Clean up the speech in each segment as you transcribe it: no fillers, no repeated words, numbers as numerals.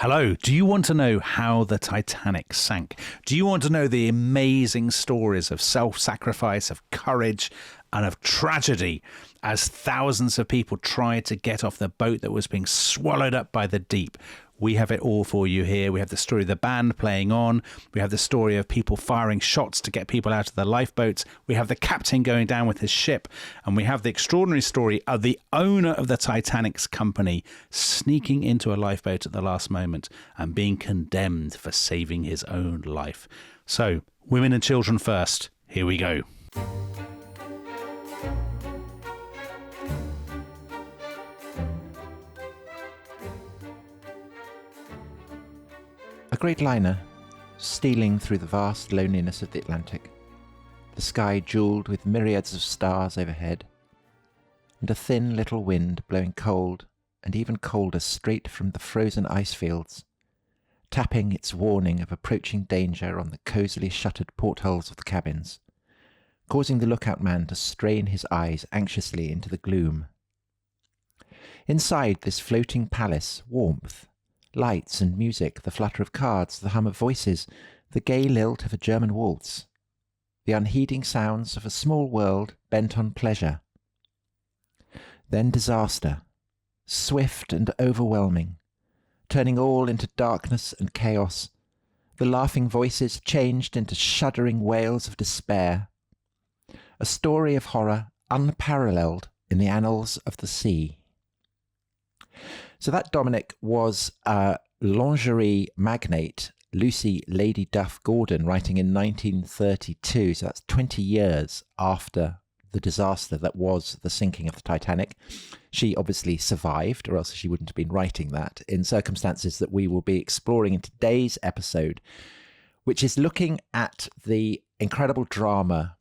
Hello, do you want to know how the Titanic sank? Do you want to know the amazing stories of self-sacrifice, of courage, and of tragedy as thousands of people tried to get off the boat that was being swallowed up by the deep? We have it all for you here. We have the story of the band playing on. We have the story of people firing shots to get people out of the lifeboats. We have the captain going down with his ship. And we have the extraordinary story of the owner of the Titanic's company sneaking into a lifeboat at the last moment and being condemned for saving his own life. So, women and children first. Here we go. A great liner, stealing through the vast loneliness of the Atlantic, the sky jewelled with myriads of stars overhead, and a thin little wind blowing cold and even colder straight from the frozen ice fields, tapping its warning of approaching danger on the cosily shuttered portholes of the cabins, causing the lookout man to strain his eyes anxiously into the gloom. Inside this floating palace, warmth, lights and music, the flutter of cards, the hum of voices, the gay lilt of a German waltz, the unheeding sounds of a small world bent on pleasure. Then disaster, swift and overwhelming, turning all into darkness and chaos, the laughing voices changed into shuddering wails of despair. A story of horror unparalleled in the annals of the sea. So that, Dominic, was lingerie magnate Lucy Lady Duff Gordon writing in 1932. So that's 20 years after the disaster that was the sinking of the Titanic. She obviously survived, or else she wouldn't have been writing that, in circumstances that we will be exploring in today's episode, which is looking at the incredible drama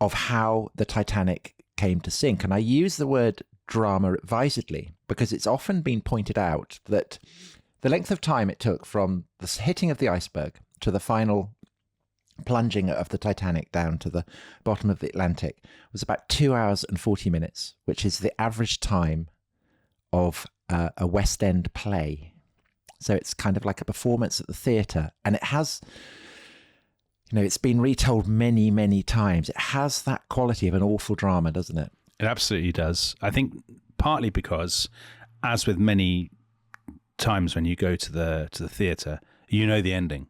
of how the Titanic came to sink. And I use the word drama advisedly because it's often been pointed out that the length of time it took from the hitting of the iceberg to the final plunging of the Titanic down to the bottom of the Atlantic was about 2 hours and 40 minutes, which is the average time of a West End play. So it's kind of like a performance at the theatre, and it has, it's been retold many, many times. It has that quality of an awful drama, doesn't it? It absolutely does. I think partly because, as with many times when you go to the theatre, you know the ending.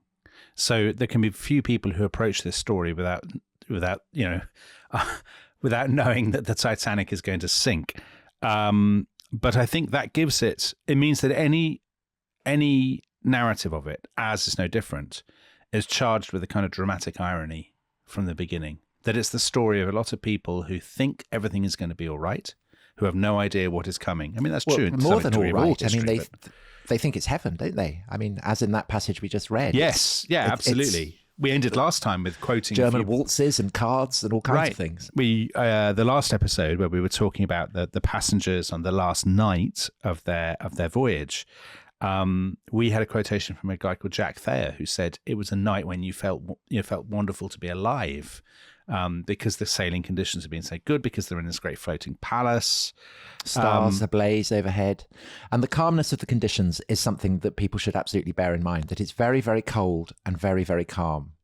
So there can be few people who approach this story without without knowing that the Titanic is going to sink. But I think that gives it means that any narrative of it, as is no different, is charged with a kind of dramatic irony from the beginning. That it's the story of a lot of people who think everything is going to be all right, who have no idea what is coming. I mean, that's true. More than all right. They think it's heaven, don't they? I mean, as in that passage we just read. Yes, absolutely. We ended last time with quoting German waltzes and cards and all kinds of things. We the last episode where we were talking about the passengers on the last night of their voyage. We had a quotation from a guy called Jack Thayer who said it was a night when you felt wonderful to be alive. Because the sailing conditions have been so good, because they're in this great floating palace. Stars ablaze overhead. And the calmness of the conditions is something that people should absolutely bear in mind, that it's very, very cold and very, very calm.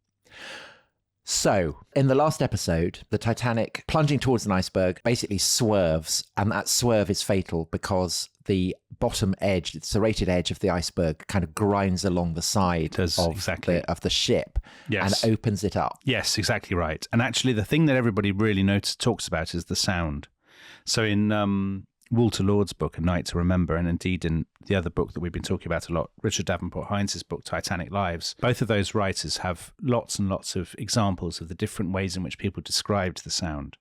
So, in the last episode, the Titanic, plunging towards an iceberg, basically swerves, and that swerve is fatal because the bottom edge, the serrated edge of the iceberg kind of grinds along the side of the ship and opens it up. Yes, exactly right. And actually, the thing that everybody really talks about is the sound. So in Walter Lord's book, A Night to Remember, and indeed in the other book that we've been talking about a lot, Richard Davenport Hines' book, Titanic Lives, both of those writers have lots and lots of examples of the different ways in which people described the sound.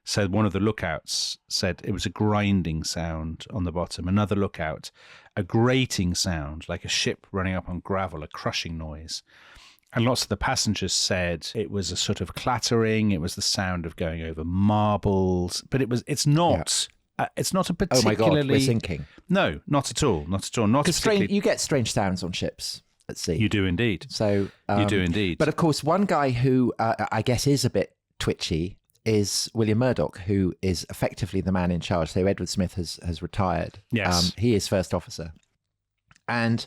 So one of the lookouts said it was a grinding sound on the bottom. Another lookout, a grating sound, like a ship running up on gravel, a crushing noise. And lots of the passengers said it was a sort of clattering. It was the sound of going over marbles. But it's not... it's not a particularly... Oh my God, we're sinking. No, not at all. Not at all. Not particularly... You get strange sounds on ships at sea. You do indeed. So you do indeed. But of course, one guy who I guess is a bit twitchy is William Murdoch, who is effectively the man in charge. So Edward Smith has retired. Yes. He is first officer. And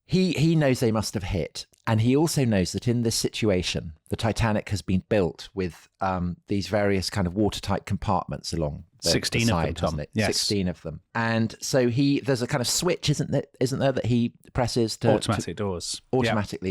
he knows they must have hit. And he also knows that in this situation, the Titanic has been built with these various kind of watertight compartments along the 16 side, of them, Tom. isn't it? Yes. 16 of them. And so there's a kind of switch, isn't there, that he presses to... Automatic doors. Automatic.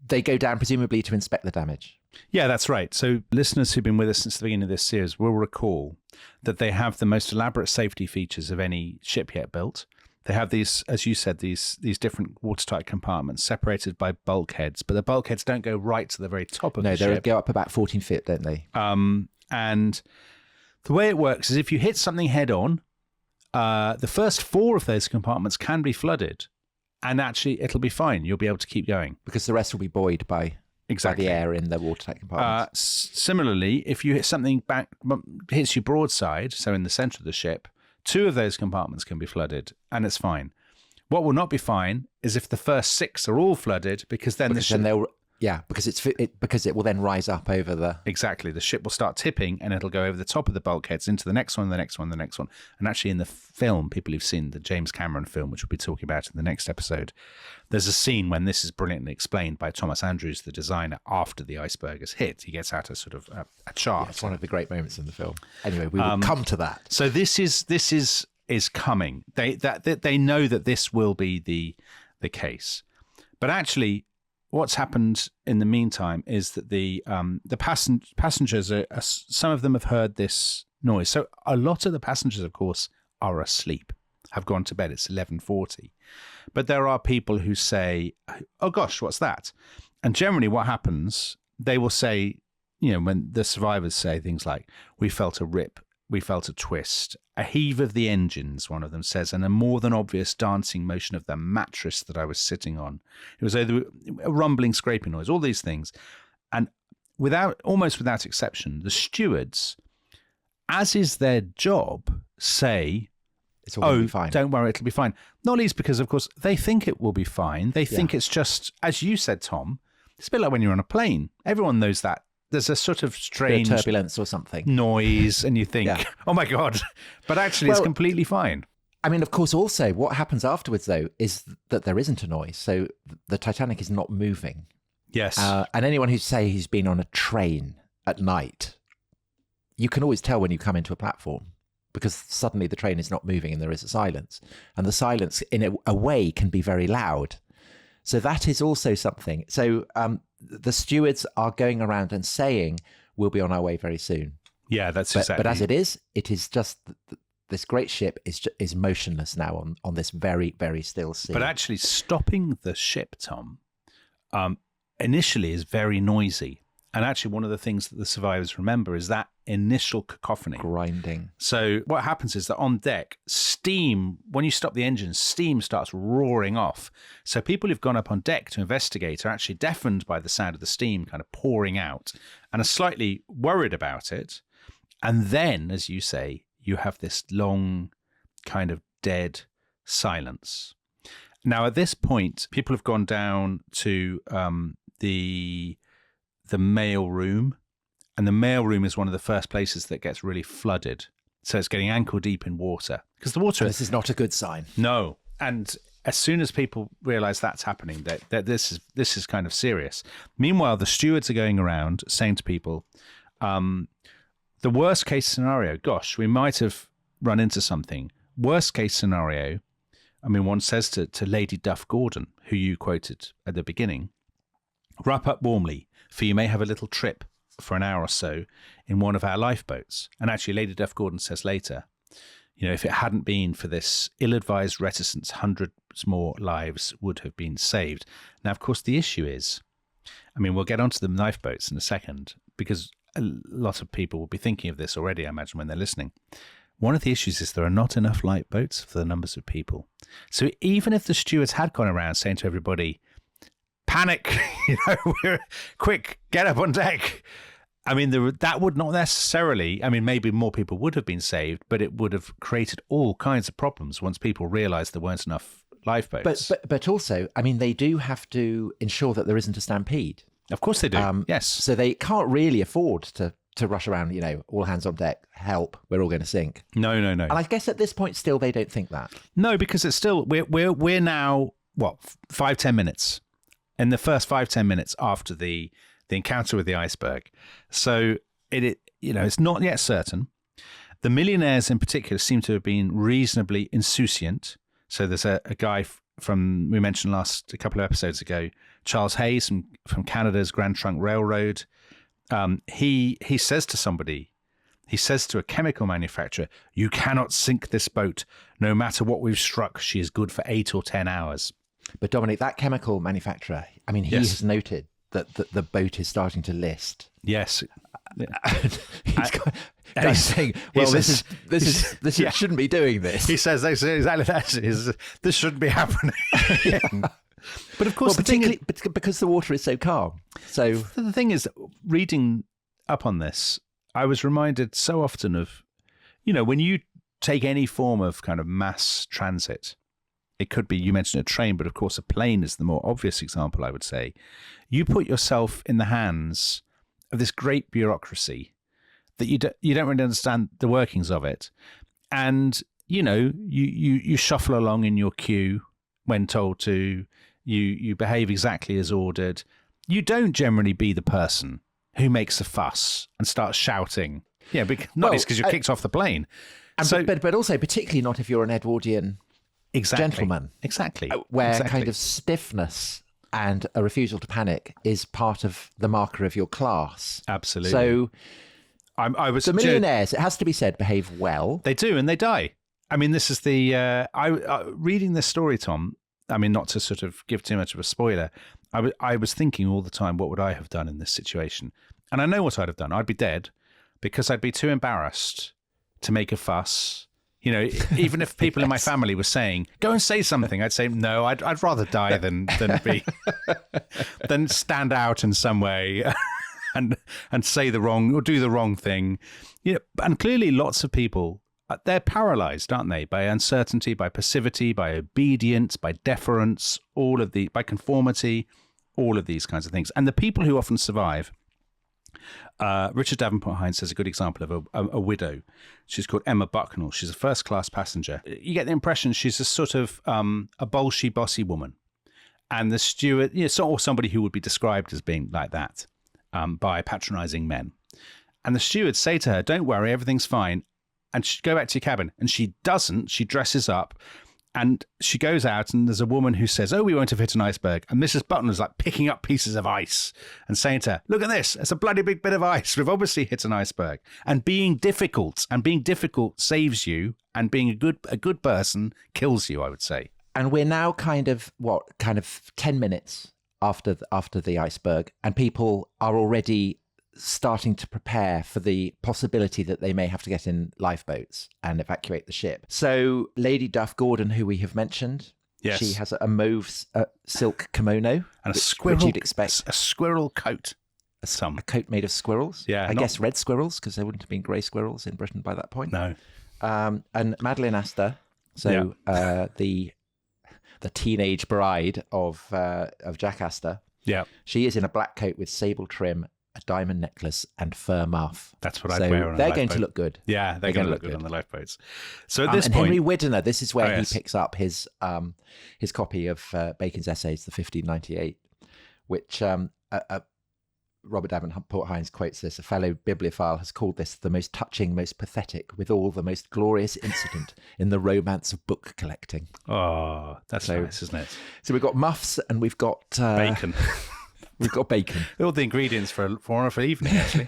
They go down presumably to inspect the damage. Yeah, that's right. So listeners who've been with us since the beginning of this series will recall that they have the most elaborate safety features of any ship yet built. They have these, as you said, these different watertight compartments separated by bulkheads, but the bulkheads don't go right to the very top of the ship. No, they go up about 14 feet, don't they? And the way it works is if you hit something head on, the first 4 of those compartments can be flooded, and actually it'll be fine. You'll be able to keep going. Because the rest will be buoyed by the air in the watertight compartments. Similarly, if you hit something hits you broadside, so in the centre of the ship, 2 of those compartments can be flooded, and it's fine. What will not be fine is if the first 6 are all flooded, because then because it will then rise up over the... Exactly. The ship will start tipping, and it'll go over the top of the bulkheads into the next one, the next one, the next one. And actually in the film, people who've seen the James Cameron film, which we'll be talking about in the next episode, there's a scene when this is brilliantly explained by Thomas Andrews, the designer, after the iceberg has hit. He gets out a sort of a chart. Yeah, it's one of the great moments in the film. Anyway, we will come to that. So this is coming. They know that this will be the case. But actually, what's happened in the meantime is that the passengers some of them have heard this noise. So a lot of the passengers, of course, are asleep, have gone to bed. It's 11:40, but there are people who say, "Oh gosh, what's that?" And generally, what happens? They will say, when the survivors say things like, "We felt a rip. We felt a twist, a heave of the engines," one of them says, "and a more than obvious dancing motion of the mattress that I was sitting on. It was a rumbling, scraping noise," all these things. And almost without exception, the stewards, as is their job, say, "It's all going to be fine. Don't worry, it'll be fine." Not least because, of course, they think it will be fine. They think it's just, as you said, Tom, it's a bit like when you're on a plane. Everyone knows that. There's a sort of strange turbulence or something noise, and you think, "Oh my God!" But actually, it's completely fine. I mean, of course, also what happens afterwards, though, is that there isn't a noise. So the Titanic is not moving. Yes. And anyone who say he's been on a train at night, you can always tell when you come into a platform, because suddenly the train is not moving and there is a silence, and the silence, in a way, can be very loud. So that is also something. So the stewards are going around and saying, "We'll be on our way very soon." Yeah, that's exactly. But as it is just this great ship is motionless now on this very, very still sea. But actually, stopping the ship, Tom, initially is very noisy. And actually, one of the things that the survivors remember is that initial cacophony. Grinding. So what happens is that on deck, steam, when you stop the engines, steam starts roaring off. So people who've gone up on deck to investigate are actually deafened by the sound of the steam kind of pouring out and are slightly worried about it. And then, as you say, you have this long kind of dead silence. Now, at this point, people have gone down to the mail room, and the mail room is one of the first places that gets really flooded. So it's getting ankle deep in water because the water. This is not a good sign. No, and as soon as people realise that's happening, that this is kind of serious. Meanwhile, the stewards are going around saying to people, the worst case scenario. Gosh, we might have run into something. Worst case scenario. I mean, one says to Lady Duff Gordon, who you quoted at the beginning, "Wrap up warmly, for you may have a little trip for an hour or so in one of our lifeboats." And actually, Lady Duff Gordon says later, if it hadn't been for this ill-advised reticence, hundreds more lives would have been saved. Now, of course, the issue is, I mean, we'll get onto the lifeboats in a second, because a lot of people will be thinking of this already, I imagine, when they're listening. One of the issues is there are not enough lifeboats for the numbers of people. So even if the stewards had gone around saying to everybody, "Panic, we're quick, get up on deck," I mean, that would not necessarily, I mean, maybe more people would have been saved, but it would have created all kinds of problems once people realised there weren't enough lifeboats. But also, I mean, they do have to ensure that there isn't a stampede. Of course they do, yes. So they can't really afford to rush around, all hands on deck, help, we're all going to sink. No. And I guess at this point still they don't think that. No, because it's still we're now 5-10 minutes in the first 5-10 minutes after the encounter with the iceberg. So it's not yet certain. The millionaires in particular seem to have been reasonably insouciant. So there's a guy from we mentioned a couple of episodes ago, Charles Hayes from Canada's Grand Trunk Railroad. He says to somebody, he says to a chemical manufacturer, "You cannot sink this boat. No matter what we've struck, she is good for 8 or 10 hours." But Dominic, that chemical manufacturer, I mean, he has noted that the boat is starting to list. Yes. He's saying, "Well, this shouldn't be doing this." He says exactly that. This shouldn't be happening. But of course, particularly because the water is so calm. So the thing is, reading up on this, I was reminded so often of, when you take any form of kind of mass transit, it could be, you mentioned a train, but of course a plane is the more obvious example, I would say. You put yourself in the hands of this great bureaucracy that you don't really understand the workings of it. And, you shuffle along in your queue when told to, you behave exactly as ordered. You don't generally be the person who makes a fuss and starts shouting. Yeah, because you're kicked off the plane. But also particularly not if you're an Edwardian gentleman. Exactly. Where kind of stiffness and a refusal to panic is part of the marker of your class. Absolutely. So the millionaires, it has to be said, behave well. They do, and they die. I mean, this is reading this story, Tom, I mean, not to sort of give too much of a spoiler, I was thinking all the time, what would I have done in this situation? And I know what I'd have done. I'd be dead because I'd be too embarrassed to make a fuss. Even if people in my family were saying, "Go and say something," I'd say, "No, I'd rather die than than stand out in some way and say the wrong or do the wrong thing." And clearly, lots of people, they're paralyzed, aren't they, by uncertainty, by passivity, by obedience, by deference, by conformity, all of these kinds of things. And the people who often survive. Richard Davenport Hines has a good example of a widow. She's called Emma Bucknell. She's a first-class passenger. You get the impression she's a sort of a bolshy, bossy woman. And the steward, or somebody who would be described as being like that by patronising men. And the stewards say to her, "Don't worry, everything's fine." And she'd go back to your cabin. And she doesn't. She dresses up. And she goes out, and there's a woman who says, "Oh, we won't have hit an iceberg." And Mrs. Button's like picking up pieces of ice and saying to her, "Look at this. It's a bloody big bit of ice. We've obviously hit an iceberg." And being difficult saves you, and being a good person kills you, I would say. And we're now kind of 10 minutes after the iceberg, and people are already starting to prepare for the possibility that they may have to get in lifeboats and evacuate the ship. So Lady Duff Gordon, who we have mentioned, yes, she has a mauve silk kimono and a squirrel. You'd expect a squirrel coat. A coat made of squirrels. Yeah, I guess red squirrels, because there wouldn't have been grey squirrels in Britain by that point. No. And Madeline Astor, the teenage bride of Jack Astor. Yeah, she is in a black coat with sable trim, a diamond necklace, and fur muff. That's what I'd wear on a they're lifeboat. going to look good. Yeah, they're going to look good on the lifeboats. So at this and point, Henry Widener, this is where he picks up his copy of Bacon's Essays, the 1598, which Robert Davenport Hines quotes this: "A fellow bibliophile has called this the most touching, most pathetic, withal the most glorious incident in the romance of book collecting." Oh, that's nice, isn't it? So we've got muffs and we've got bacon. We've got bacon. All the ingredients for evening, actually.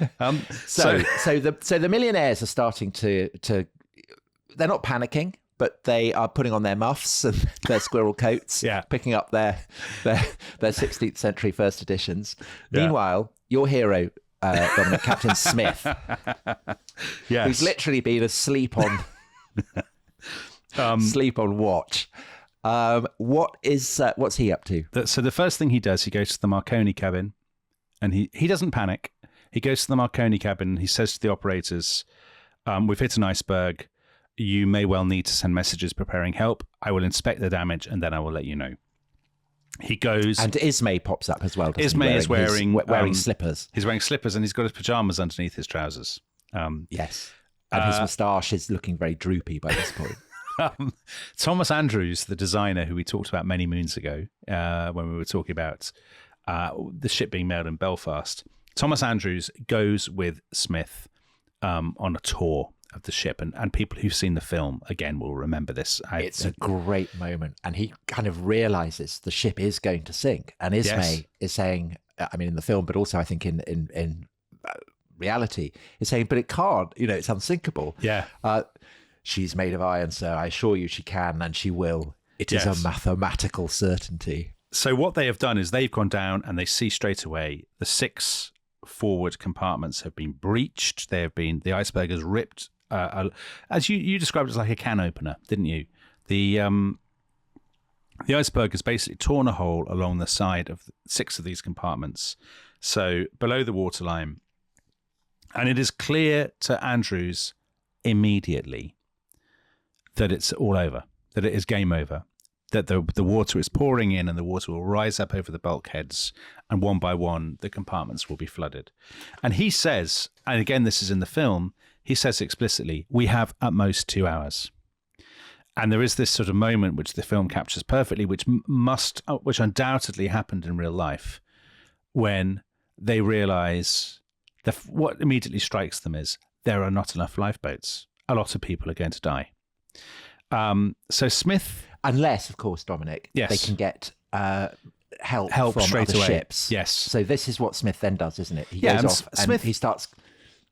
So the millionaires are starting to they're not panicking, but they are putting on their muffs and their squirrel coats, picking up their 16th century first editions. Yeah. Meanwhile, your hero, Dominic, Captain Smith, who's literally been asleep on watch. What's he up to? So the first thing he does, he goes to the Marconi cabin, and he doesn't panic. He goes to the Marconi cabin and he says to the operators, "We've hit an iceberg. You may well need to send messages preparing help. I will inspect the damage and then I will let you know." He goes... And Ismay pops up as well. Ismay is wearing slippers. He's wearing slippers and he's got his pyjamas underneath his trousers. Yes. And his moustache is looking very droopy by this point. Thomas Andrews, the designer who we talked about many moons ago when we were talking about the ship being mailed in Belfast, Thomas Andrews goes with Smith on a tour of the ship, and people who've seen the film again will remember this. It's a great moment, and he kind of realizes the ship is going to sink, and Ismay is saying, I mean in the film, but also I think in reality, is saying, but it can't, it's unsinkable. She's made of iron, sir. I assure you she can, and she will. It is a mathematical certainty. So what they have done is they've gone down and they see straight away the 6 forward compartments have been breached. The iceberg has ripped, as you described it as like a can opener, didn't you? The iceberg has basically torn a hole along the side of 6 of these compartments, so below the waterline, and it is clear to Andrews immediately that it's all over, that it is game over, that the water is pouring in and the water will rise up over the bulkheads, and one by one the compartments will be flooded. And he says, and again this is in the film, he says explicitly, we have at most 2 hours. And there is this sort of moment which the film captures perfectly, which undoubtedly happened in real life, when they realise that what immediately strikes them is there are not enough lifeboats. A lot of people are going to die. So Smith... Unless, of course, Dominic, they can get help from straight other away. ships. Yes. So this is what Smith then does, isn't it? He goes off and he starts...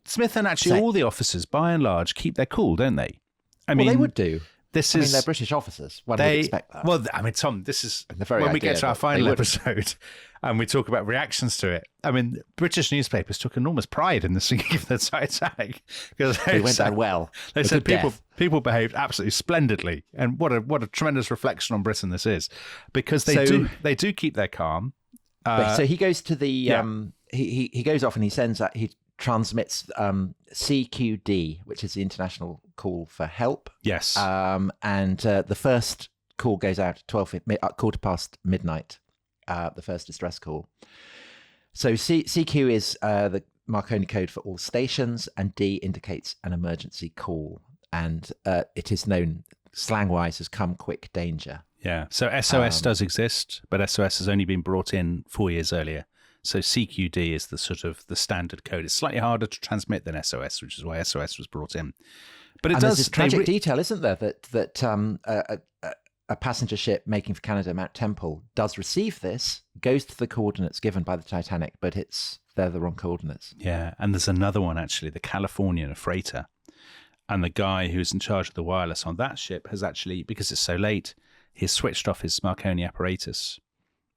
Smith and actually all the officers, by and large, keep their cool, don't they? I mean, they would do. I mean, they're British officers. One would expect that. Well, I mean, Tom, this is when we get to our final episode and we talk about reactions to it. I mean, British newspapers took enormous pride in the sinking of the Titanic because they went down well. They said people behaved absolutely splendidly, and what a tremendous reflection on Britain this is, because they do keep their calm. So he goes to the he goes off and he sends that he transmits CQD, which is the international call for help. Yes. And the first call goes out at midnight, the first distress call. So CQ is the Marconi code for all stations, and D indicates an emergency call. And it is known slang-wise as come quick danger. Yeah. So SOS does exist, but SOS has only been brought in 4 years earlier. So CQD is the sort of the standard code. It's slightly harder to transmit than SOS, which is why SOS was brought in. But there's this tragic detail, isn't there, that a passenger ship making for Canada, Mount Temple, does receive this, goes to the coordinates given by the Titanic, but they're the wrong coordinates. Yeah, and there's another one actually, the Californian, a freighter, and the guy who's in charge of the wireless on that ship has actually, because it's so late, he's switched off his Marconi apparatus.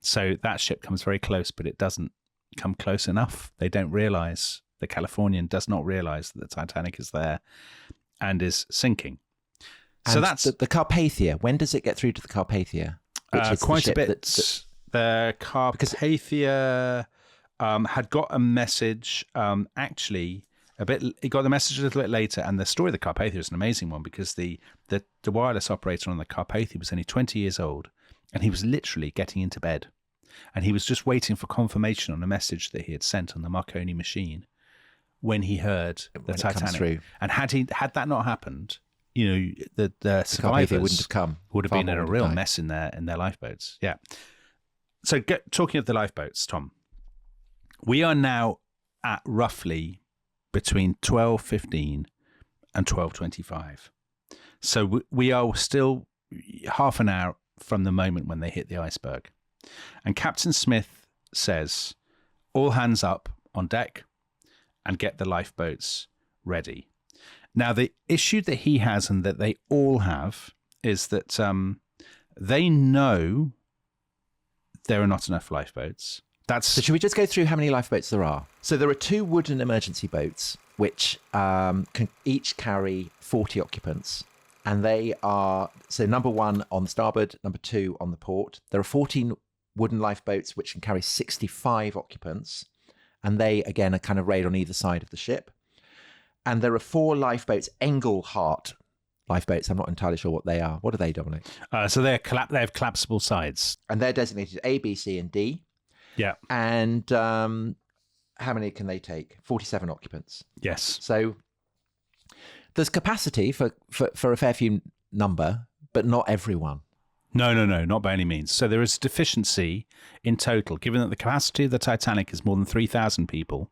So that ship comes very close, but it doesn't come close enough. They don't realise, the Californian does not realise that the Titanic is there and is sinking. And so that's the Carpathia. When does it get through to the Carpathia? Which is quite a bit. The Carpathia had got a message. Actually, it got the message a little bit later. And the story of the Carpathia is an amazing one, because the wireless operator on the Carpathia was only 20 years old, and he was literally getting into bed, and he was just waiting for confirmation on a message that he had sent on the Marconi machine when he heard the Titanic. And had that not happened, the survivors wouldn't have come. Would have been in a real mess in their lifeboats. Yeah. So talking of the lifeboats, Tom, we are now at roughly between 12:15 and 12:25. So we are still half an hour from the moment when they hit the iceberg. And Captain Smith says, all hands up on deck and get the lifeboats ready. Now, the issue that he has, and that they all have, is that they know there are not enough lifeboats. So should we just go through how many lifeboats there are? So there are 2 wooden emergency boats, which can each carry 40 occupants. And they are, so number 1 on the starboard, number 2 on the port. There are 14 wooden lifeboats which can carry 65 occupants. And they, again, are kind of rayed on either side of the ship. And there are 4 lifeboats, Engelhart lifeboats. I'm not entirely sure what they are. What are they, Dominic? So they have collapsible sides. And they're designated A, B, C, and D. Yeah. And how many can they take? 47 occupants. Yes. So there's capacity for a fair few number, but not everyone. No, not by any means. So there is a deficiency in total. Given that the capacity of the Titanic is more than 3,000 people,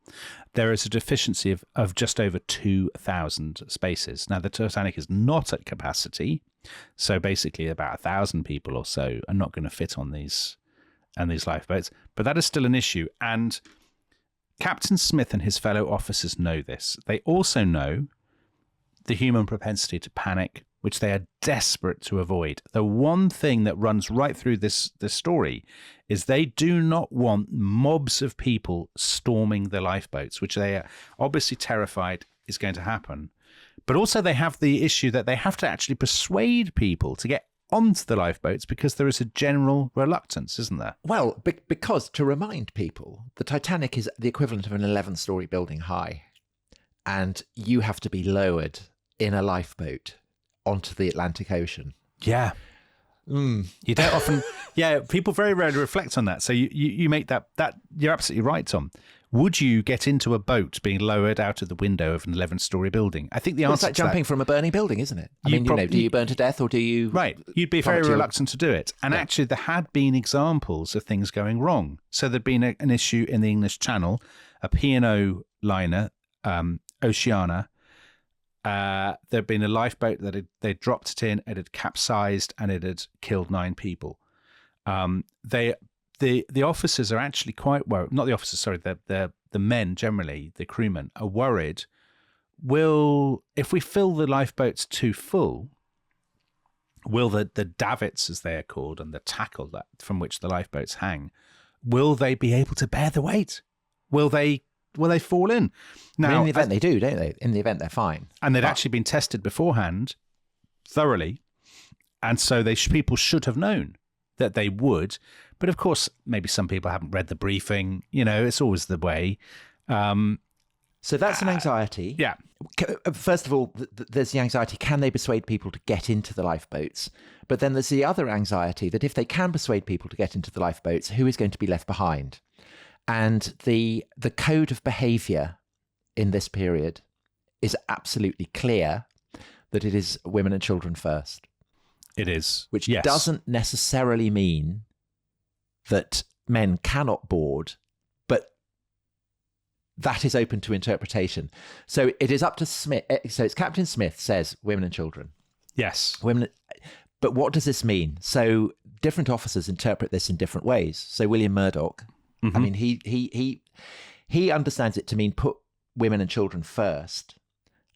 there is a deficiency of just over 2,000 spaces. Now, the Titanic is not at capacity, so basically about 1,000 people or so are not going to fit on these lifeboats. But that is still an issue. And Captain Smith and his fellow officers know this. They also know the human propensity to panic, which they are desperate to avoid. The one thing that runs right through this story is they do not want mobs of people storming the lifeboats, which they are obviously terrified is going to happen. But also they have the issue that they have to actually persuade people to get onto the lifeboats because there is a general reluctance, isn't there? Well, because to remind people, the Titanic is the equivalent of an 11-story building high, and you have to be lowered in a lifeboat onto the Atlantic Ocean. Yeah. You don't often... Yeah, people very rarely reflect on that. So you make that... You're absolutely right, Tom. Would you get into a boat being lowered out of the window of an 11-story building? I think the answer it's like jumping from a burning building, isn't it? I mean, do you burn to death or do you... Right. You'd be very reluctant to do it. And actually, there had been examples of things going wrong. So there'd been an issue in the English Channel, a P&O liner, Oceana. There'd been a lifeboat that they dropped it in, it had capsized, and it had killed 9 people. The officers are actually quite worried. Not the officers, sorry. The men generally, the crewmen, are worried. If we fill the lifeboats too full, will the davits, as they are called, and the tackle from which the lifeboats hang, will they be able to bear the weight? Will they fall in? Now, in the event they do, don't they? In the event they're fine. And they'd actually been tested beforehand thoroughly. And so people should have known that they would. But of course, maybe some people haven't read the briefing. You know, it's always the way. So that's an anxiety. Yeah. First of all, there's the anxiety, can they persuade people to get into the lifeboats? But then there's the other anxiety that if they can persuade people to get into the lifeboats, who is going to be left behind? And the code of behaviour in this period is absolutely clear that it is women and children first. It is. Which doesn't necessarily mean that men cannot board, but that is open to interpretation. So it is up to Smith. So it's Captain Smith says women and children. Yes. Women. But what does this mean? So different officers interpret this in different ways. So William Murdoch, I mean, he understands it to mean put women and children first.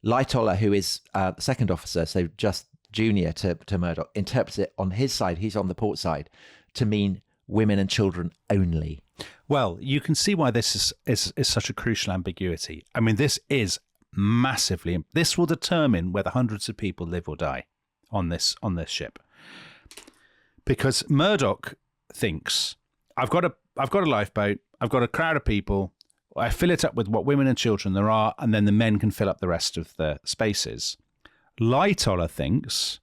Lightoller, who is the second officer, so just junior to Murdoch, interprets it on his side, he's on the port side, to mean women and children only. Well, you can see why this is such a crucial ambiguity. I mean, this is massively... This will determine whether hundreds of people live or die on this ship. Because Murdoch thinks, I've got a lifeboat, I've got a crowd of people, I fill it up with what women and children there are, and then the men can fill up the rest of the spaces. Lightoller thinks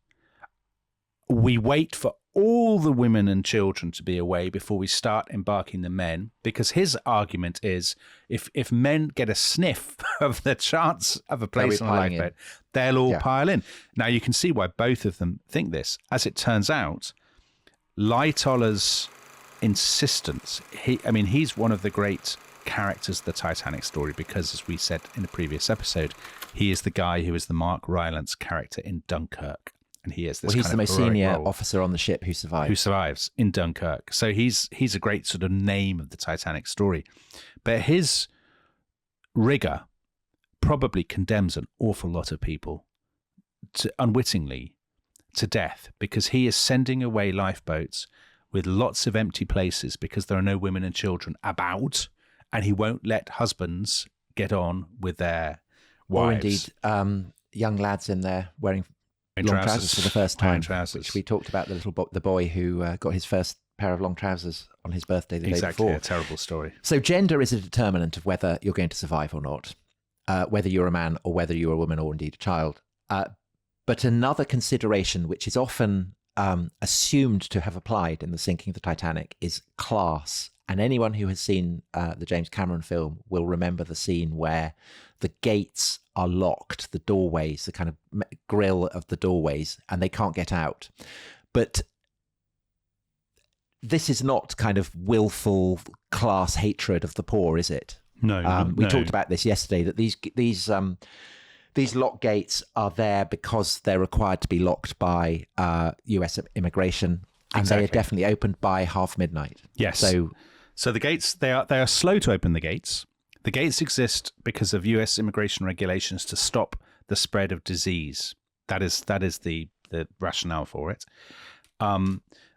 we wait for all the women and children to be away before we start embarking the men, because his argument is if men get a sniff of the chance of a place on a lifeboat, they'll all pile in. Now, you can see why both of them think this. As it turns out, Lightoller's insistence, he's one of the great characters of the Titanic story because, as we said in a previous episode, he is the guy who is the Mark Rylance character in Dunkirk. And he is this he's kind the most heroic senior role officer on the ship who survives in Dunkirk. So he's a great sort of name of the Titanic story. But his rigor probably condemns an awful lot of people unwittingly to death, because he is sending away lifeboats with lots of empty places because there are no women and children about, and he won't let husbands get on with their wives. Or indeed young lads in there wearing long trousers for the first time, which we talked about, the boy who got his first pair of long trousers on his birthday the day before. Exactly, a terrible story. So gender is a determinant of whether you're going to survive or not, whether you're a man or whether you're a woman or indeed a child. But another consideration, which is often assumed to have applied in the sinking of the Titanic, is class. And anyone who has seen the James Cameron film will remember the scene where the gates are locked, the doorways, the kind of grill of the doorways, and they can't get out. But this is not kind of willful class hatred of the poor, is it? No. We talked about this yesterday, that these lock gates are there because they're required to be locked by US immigration, and they are definitely opened by midnight. Yes. So the gates, they are slow to open the gates. The gates exist because of US immigration regulations to stop the spread of disease. That is the rationale for it.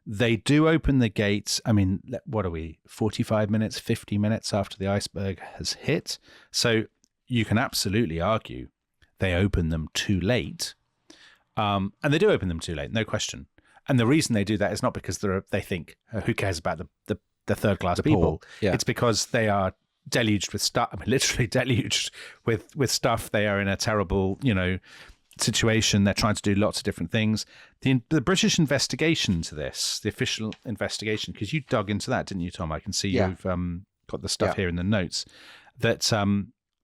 They do open the gates. I mean, what are we, 45 minutes, 50 minutes after the iceberg has hit? So you can absolutely argue they open them too late. And they do open them too late, no question. And the reason they do that is not because they think, who cares about the third class people? Yeah. It's because they are deluged with stuff. I mean, literally deluged with stuff. They are in a terrible, situation. They're trying to do lots of different things. The British investigation to this, the official investigation, because you dug into that, didn't you, Tom? I can see you've got the stuff here in the notes, that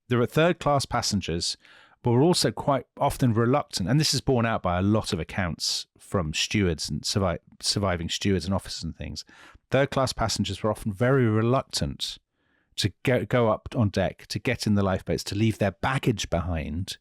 there are third-class passengers, but were also quite often reluctant, and this is borne out by a lot of accounts from stewards and surviving stewards and officers and things. Third-class passengers were often very reluctant to go up on deck, to get in the lifeboats, to leave their baggage behind,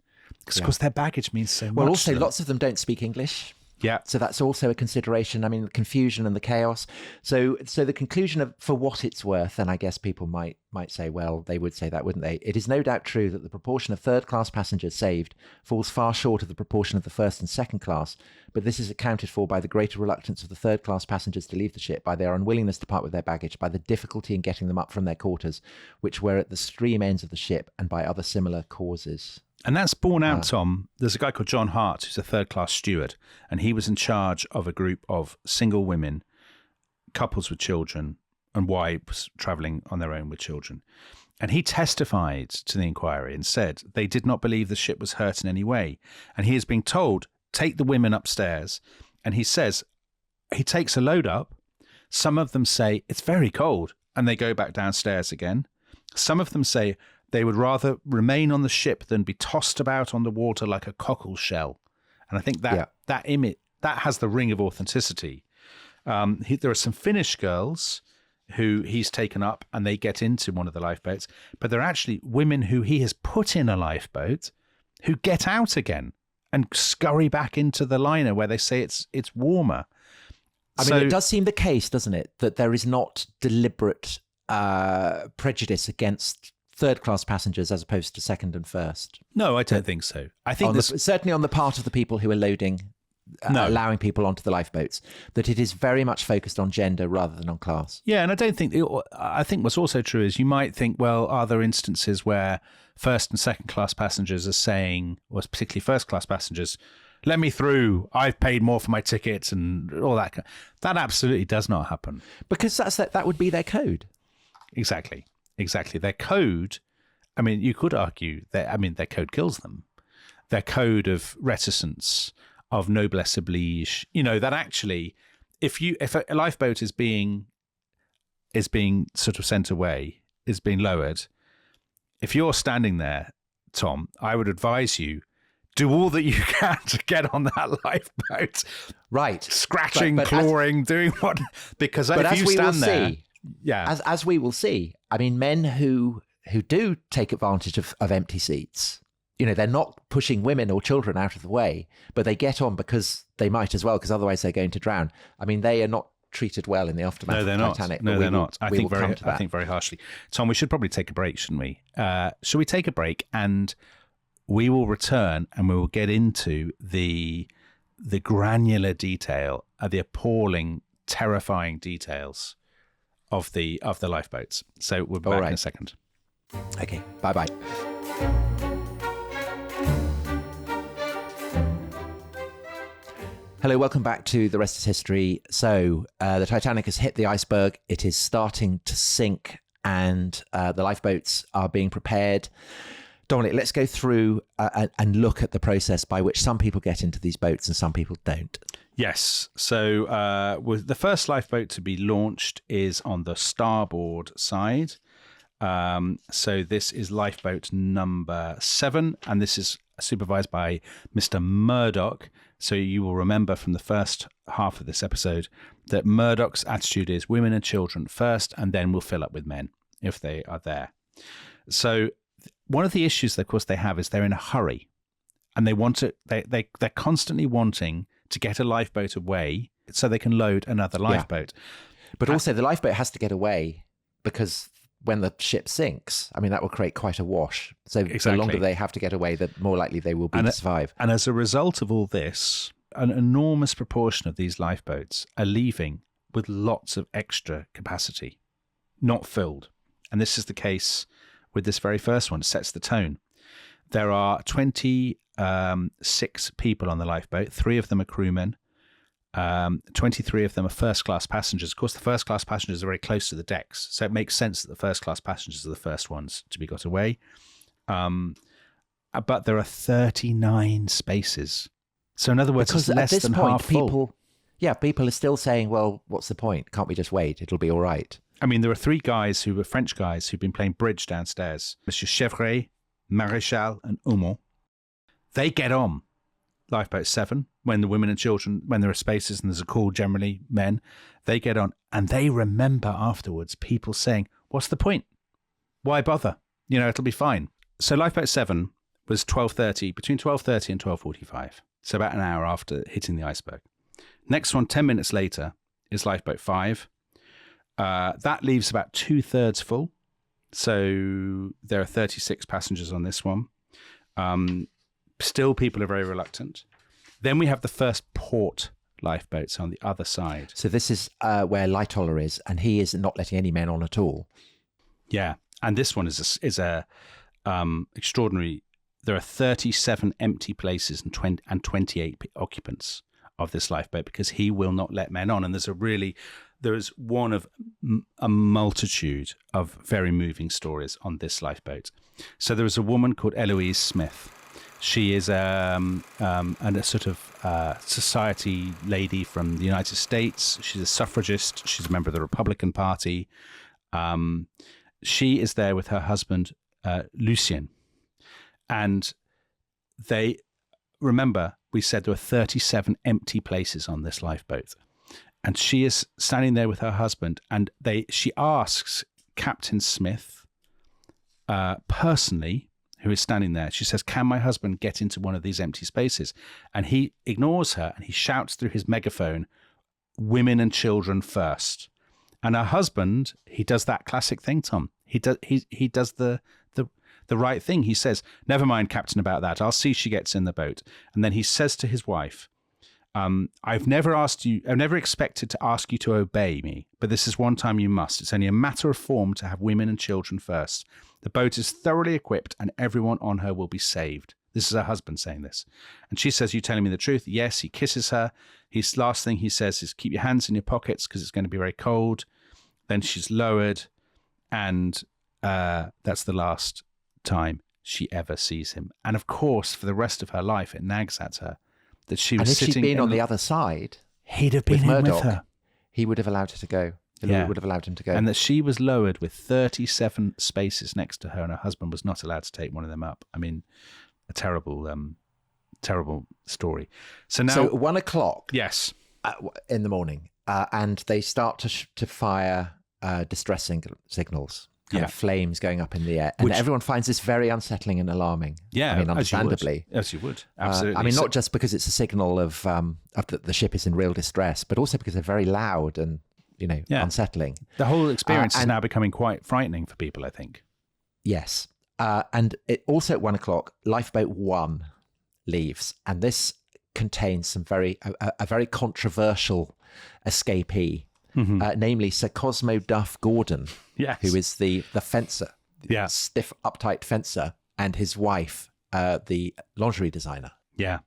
because of course their baggage means so much. Well, also lots of them don't speak English. Yeah. So that's also a consideration. I mean, the confusion and the chaos. So the conclusion of, for what it's worth, and I guess people might say, well, they would say that, wouldn't they? It is no doubt true that the proportion of third-class passengers saved falls far short of the proportion of the first and second class, but this is accounted for by the greater reluctance of the third-class passengers to leave the ship, by their unwillingness to part with their baggage, by the difficulty in getting them up from their quarters, which were at the stream ends of the ship, and by other similar causes. And that's borne out, Tom. There's a guy called John Hart, who's a third-class steward, and he was in charge of a group of single women, couples with children, and wives travelling on their own with children. And he testified to the inquiry and said they did not believe the ship was hurt in any way. And he is being told, take the women upstairs. And he says, he takes a load up. Some of them say, it's very cold, and they go back downstairs again. Some of them say, they would rather remain on the ship than be tossed about on the water like a cockle shell. And I think that image, that has the ring of authenticity. There are some Finnish girls who he's taken up and they get into one of the lifeboats, but they're actually women who he has put in a lifeboat who get out again and scurry back into the liner where they say it's warmer. I mean, it does seem the case, doesn't it, that there is not deliberate prejudice against third-class passengers as opposed to second and first. No, I don't think so. I think certainly on the part of the people who are loading, allowing people onto the lifeboats, that it is very much focused on gender rather than on class. Yeah, and I think what's also true is you might think, well, are there instances where first and second class passengers are saying, or particularly first class passengers, let me through, I've paid more for my tickets and all that. That absolutely does not happen. Because that would be their code. Exactly. Their code, I mean, you could argue that, their code kills them. Their code of reticence, of noblesse oblige, that actually, if a lifeboat is being sort of sent away, is being lowered, if you're standing there, Tom, I would advise you, do all that you can to get on that lifeboat. Right. Scratching, clawing, doing what, because if you stand there... Yeah, as we will see, I mean, men who do take advantage of empty seats, they're not pushing women or children out of the way, but they get on because they might as well, because otherwise they're going to drown. I mean, they are not treated well in the aftermath of Titanic. No, they're not. I think very harshly. Tom, we should probably take a break, shouldn't we? Should we take a break, and we will return and we will get into the granular detail, the appalling, terrifying details of the lifeboats. So we'll be back in a second. Okay, bye-bye. Hello, welcome back to The Rest is History. So the Titanic has hit the iceberg. It is starting to sink, and the lifeboats are being prepared Dominic, let's go through and look at the process by which some people get into these boats and some people don't. Yes. So with the first lifeboat to be launched is on the starboard side. So this is lifeboat number 7, and this is supervised by Mr. Murdoch. So you will remember from the first half of this episode that Murdoch's attitude is women and children first, and then we'll fill up with men if they are there. So one of the issues, of course, they have is they're in a hurry, and they want to. They're constantly wanting to get a lifeboat away so they can load another lifeboat. Yeah. But also the lifeboat has to get away because when the ship sinks, I mean, that will create quite a wash. So the longer they have to get away, the more likely they will be to survive. And as a result of all this, an enormous proportion of these lifeboats are leaving with lots of extra capacity, not filled. And this is the case with this very first one. It sets the tone. There are 26 people on the lifeboat. 3 of them are crewmen. 23 of them are first-class passengers. Of course, the first-class passengers are very close to the decks, so it makes sense that the first-class passengers are the first ones to be got away. But there are 39 spaces. So in other words, because it's less at this than point, half full. people are still saying, well, what's the point? Can't we just wait? It'll be all right. I mean, there are 3 guys who were French guys who've been playing bridge downstairs. Monsieur Chevret, Maréchal and Aumont. They get on lifeboat 7 when the women and children, when there are spaces and there's a call, generally men, they get on and they remember afterwards people saying, what's the point? Why bother? It'll be fine. So lifeboat 7 was between 12:30 and 12:45. So about an hour after hitting the iceberg. Next one, 10 minutes later, is lifeboat 5. That leaves about 2/3 full. So there are 36 passengers on this one. Still, people are very reluctant. Then we have the first port lifeboats on the other side. So this is where Lightoller is, and he is not letting any men on at all. Yeah, and this one is extraordinary. There are 37 empty places and 28 occupants of this lifeboat because he will not let men on. And there is one of a multitude of very moving stories on this lifeboat. So there is a woman called Eloise Smith. She is a sort of society lady from the United States. She's a suffragist. She's a member of the Republican Party. She is there with her husband, Lucien. And remember, we said there were 37 empty places on this lifeboat. And she is standing there with her husband, and she asks Captain Smith personally, who is standing there, she says, can my husband get into one of these empty spaces? And he ignores her and he shouts through his megaphone, women and children first. And her husband, he does that classic thing, Tom. He does the right thing. He says, never mind, Captain, about that. I'll see she gets in the boat. And then he says to his wife, I've never expected to ask you to obey me, but this is one time you must. It's only a matter of form to have women and children first. The boat is thoroughly equipped and everyone on her will be saved. This is her husband saying this. And she says, you telling me the truth? Yes. He kisses her. His last thing he says is, keep your hands in your pockets because it's going to be very cold. Then she's lowered, and that's the last time she ever sees him. And of course, for the rest of her life, it nags at her that she was sitting. And if she'd been on the other side, he'd have been in with her. He would have allowed her to go. He would have allowed him to go. And that she was lowered with 37 spaces next to her, and her husband was not allowed to take one of them up. I mean, a terrible story. So now, 1 o'clock. Yes, in the morning, and they start to fire distress signals. Kind of flames going up in the air, and everyone finds this very unsettling and alarming. Yeah, I mean, understandably, as you would, absolutely. I mean, not just because it's a signal of that the ship is in real distress, but also because they're very loud and unsettling. The whole experience is now becoming quite frightening for people, I think. Yes, and it also at 1 o'clock, lifeboat 1 leaves, and this contains a very controversial escapee. Mm-hmm. Namely Sir Cosmo Duff Gordon, who is the fencer, stiff, uptight fencer, and his wife, the lingerie designer. Yeah,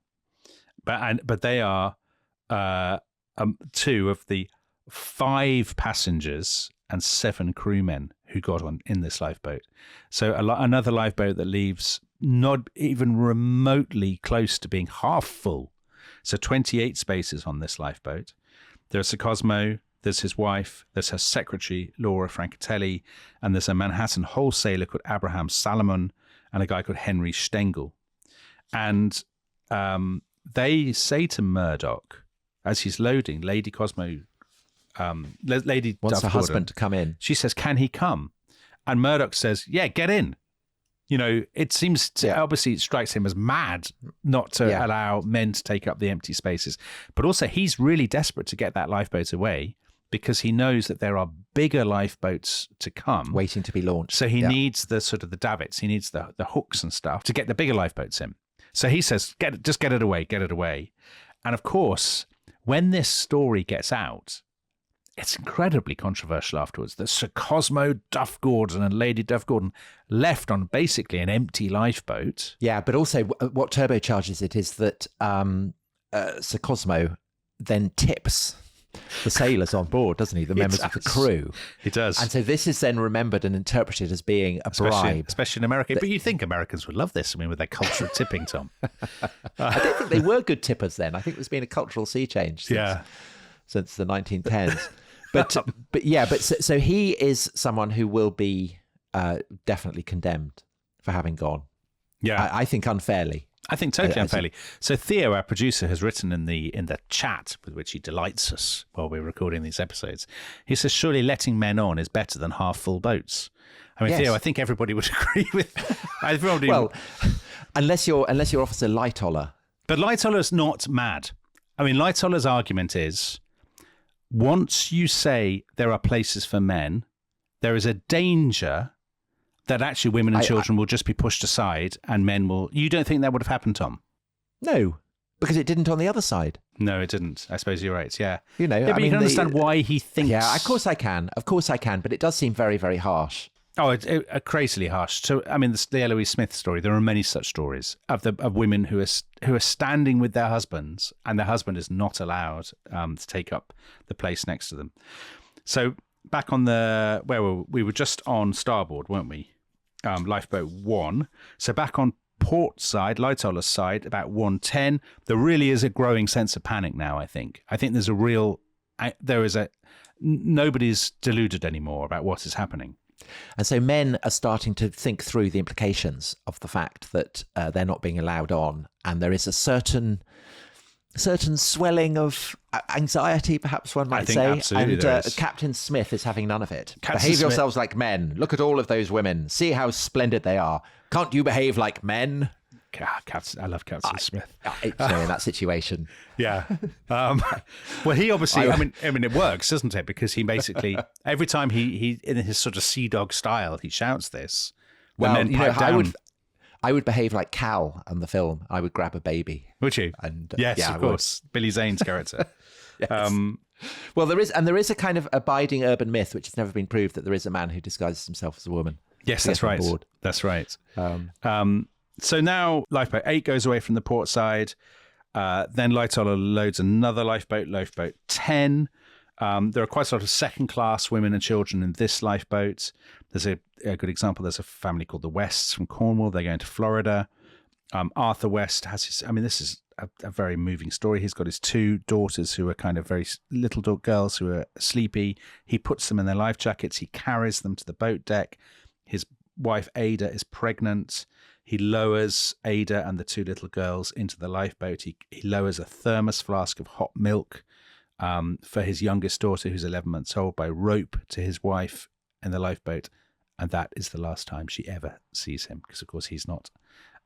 but they are 2 of the 5 passengers and 7 crewmen who got on in this lifeboat. So another lifeboat that leaves not even remotely close to being half full. So 28 spaces on this lifeboat. There's Sir Cosmo, there's his wife, there's her secretary, Laura Francatelli, and there's a Manhattan wholesaler called Abraham Salomon and a guy called Henry Stengel. And they say to Murdoch, as he's loading, Lady Cosmo, Lady wants Duff her husband Gordon, to come in. She says, can he come? And Murdoch says, yeah, get in. You know, it seems to, obviously it strikes him as mad not to allow men to take up the empty spaces. But also he's really desperate to get that lifeboat away because he knows that there are bigger lifeboats to come. Waiting to be launched. So he needs the sort of the davits, he needs the hooks and stuff to get the bigger lifeboats in. So he says, just get it away, get it away. And of course, when this story gets out, it's incredibly controversial afterwards that Sir Cosmo Duff Gordon and Lady Duff Gordon left on basically an empty lifeboat. Yeah, but also what turbocharges it is that Sir Cosmo then tips the sailors on board, doesn't he? The members of the crew. He does. And so this is then remembered and interpreted as being a bribe. Especially in America. But you'd think Americans would love this, I mean, with their culture of tipping, Tom. I don't think they were good tippers then. I think there's been a cultural sea change since the 1910s. So he is someone who will be definitely condemned for having gone. Yeah, I think unfairly. I think totally unfairly. So Theo, our producer, has written in the chat with which he delights us while we're recording these episodes. He says, surely letting men on is better than half full boats. I mean, Theo, I think everybody would agree with. Well, unless you're Officer Lightoller. But Lightoller's not mad. I mean, Lightoller's argument is, once you say there are places for men, there is a danger that actually women and children will just be pushed aside and men will... You don't think that would have happened, Tom? No, because it didn't on the other side. No, it didn't. I suppose you're right, yeah. You know, but you can understand why he thinks... Yeah, of course I can. Of course I can, but it does seem very, very harsh. Oh, it's crazily harsh. So, I mean, the Eloise Smith story, there are many such stories of women who are standing with their husbands and their husband is not allowed to take up the place next to them. So back on we were just on starboard, weren't we? Lifeboat 1. So back on port side, Lightoller's side, about 1:10. There really is a growing sense of panic now, I think. I think nobody's deluded anymore about what is happening. And so men are starting to think through the implications of the fact that they're not being allowed on. And there is a certain swelling of anxiety, perhaps one might say. Absolutely, and Captain Smith is having none of it. Captain Behave Smith. yourselves like men. Look at all of those women. See how splendid they are. Can't you behave like men? I love Captain Smith. In that situation. Yeah. Well, he obviously, I mean, it works, doesn't it? Because he basically, every time he in his sort of sea dog style, he shouts this. Men pipe down. I would behave like Cal in the film. I would grab a baby. Would you? And yes, of course. Billy Zane's character. Yes. Well, there is a kind of abiding urban myth, which has never been proved, that there is a man who disguises himself as a woman. Yes, that's right. That's right. So now lifeboat 8 goes away from the port side. Then Lightoller loads another lifeboat 10. There are quite a lot of second-class women and children in this lifeboat. There's a good example. There's a family called the Wests from Cornwall. They're going to Florida. Arthur West has his... I mean, this is a very moving story. He's got his 2 daughters who are kind of very little girls who are sleepy. He puts them in their life jackets. He carries them to the boat deck. His wife, Ada, is pregnant. He lowers Ada and the 2 little girls into the lifeboat. He lowers a thermos flask of hot milk for his youngest daughter, who's 11 months old, by rope to his wife in the lifeboat. And that is the last time she ever sees him, because, of course, he's not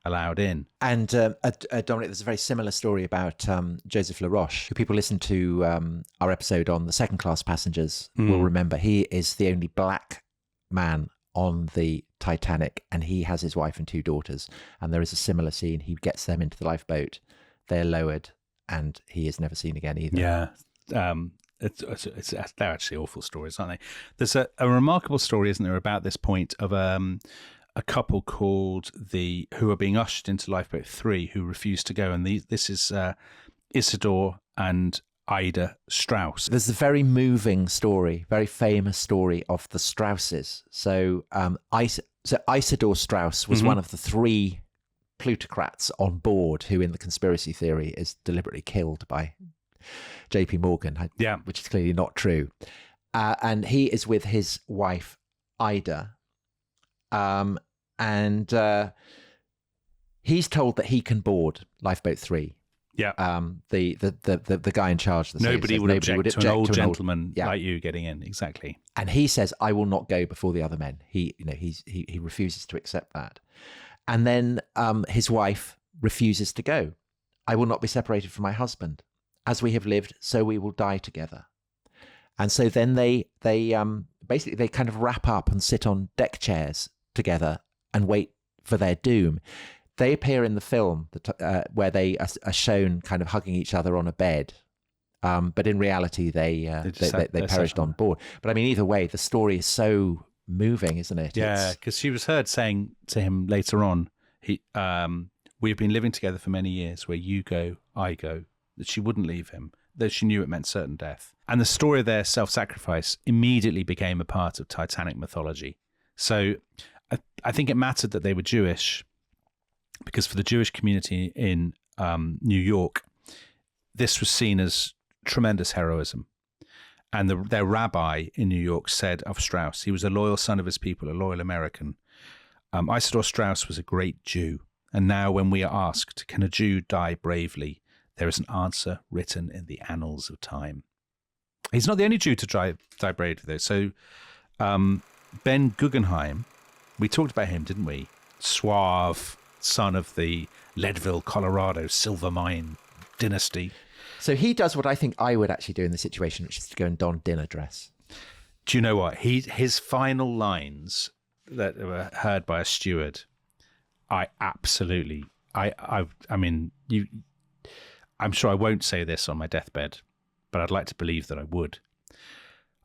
allowed in. And Dominic, there's a very similar story about Joseph Laroche, who people listen to our episode on the second-class passengers will remember. He is the only black man on the Titanic, and he has his wife and 2 daughters. And there is a similar scene. He gets them into the lifeboat. They're lowered, and he is never seen again either. Yeah. They're actually awful stories, aren't they? There's a remarkable story, isn't there, about this point of a couple called who are being ushered into lifeboat 3 who refuse to go, and this is Isidore and Ida Strauss. There's a very moving story, very famous story of the Strausses. So Isidore Strauss was one of the 3 plutocrats on board, who in the conspiracy theory is deliberately killed by JP Morgan, which is clearly not true. And he is with his wife, Ida. And he's told that he can board Lifeboat 3. Yeah. The guy in charge of the nobody would object to an old gentleman like you getting in. Exactly. And he says, I will not go before the other men. He refuses to accept that. And then his wife refuses to go. I will not be separated from my husband. As we have lived, so we will die together. And so then they basically they kind of wrap up and sit on deck chairs together and wait for their doom. They appear in the film where they are shown kind of hugging each other on a bed. But in reality, they perished on board. But I mean, either way, the story is so moving, isn't it? Yeah, because she was heard saying to him later on, we've been living together for many years, where you go, I go, that she wouldn't leave him, though she knew it meant certain death. And the story of their self-sacrifice immediately became a part of Titanic mythology. So I think it mattered that they were Jewish, because for the Jewish community in New York, this was seen as tremendous heroism. And their rabbi in New York said of Strauss, he was a loyal son of his people, a loyal American. Isidor Strauss was a great Jew. And now when we are asked, can a Jew die bravely? There is an answer written in the annals of time. He's not the only Jew to die bravely, though. So Ben Guggenheim, we talked about him, didn't we? Suave, son of the Leadville, Colorado silver mine dynasty. So he does what I think I would actually do in the situation, which is to go and don dinner dress. Do you know what? His final lines that were heard by a steward, I mean, I'm sure I won't say this on my deathbed, but I'd like to believe that I would.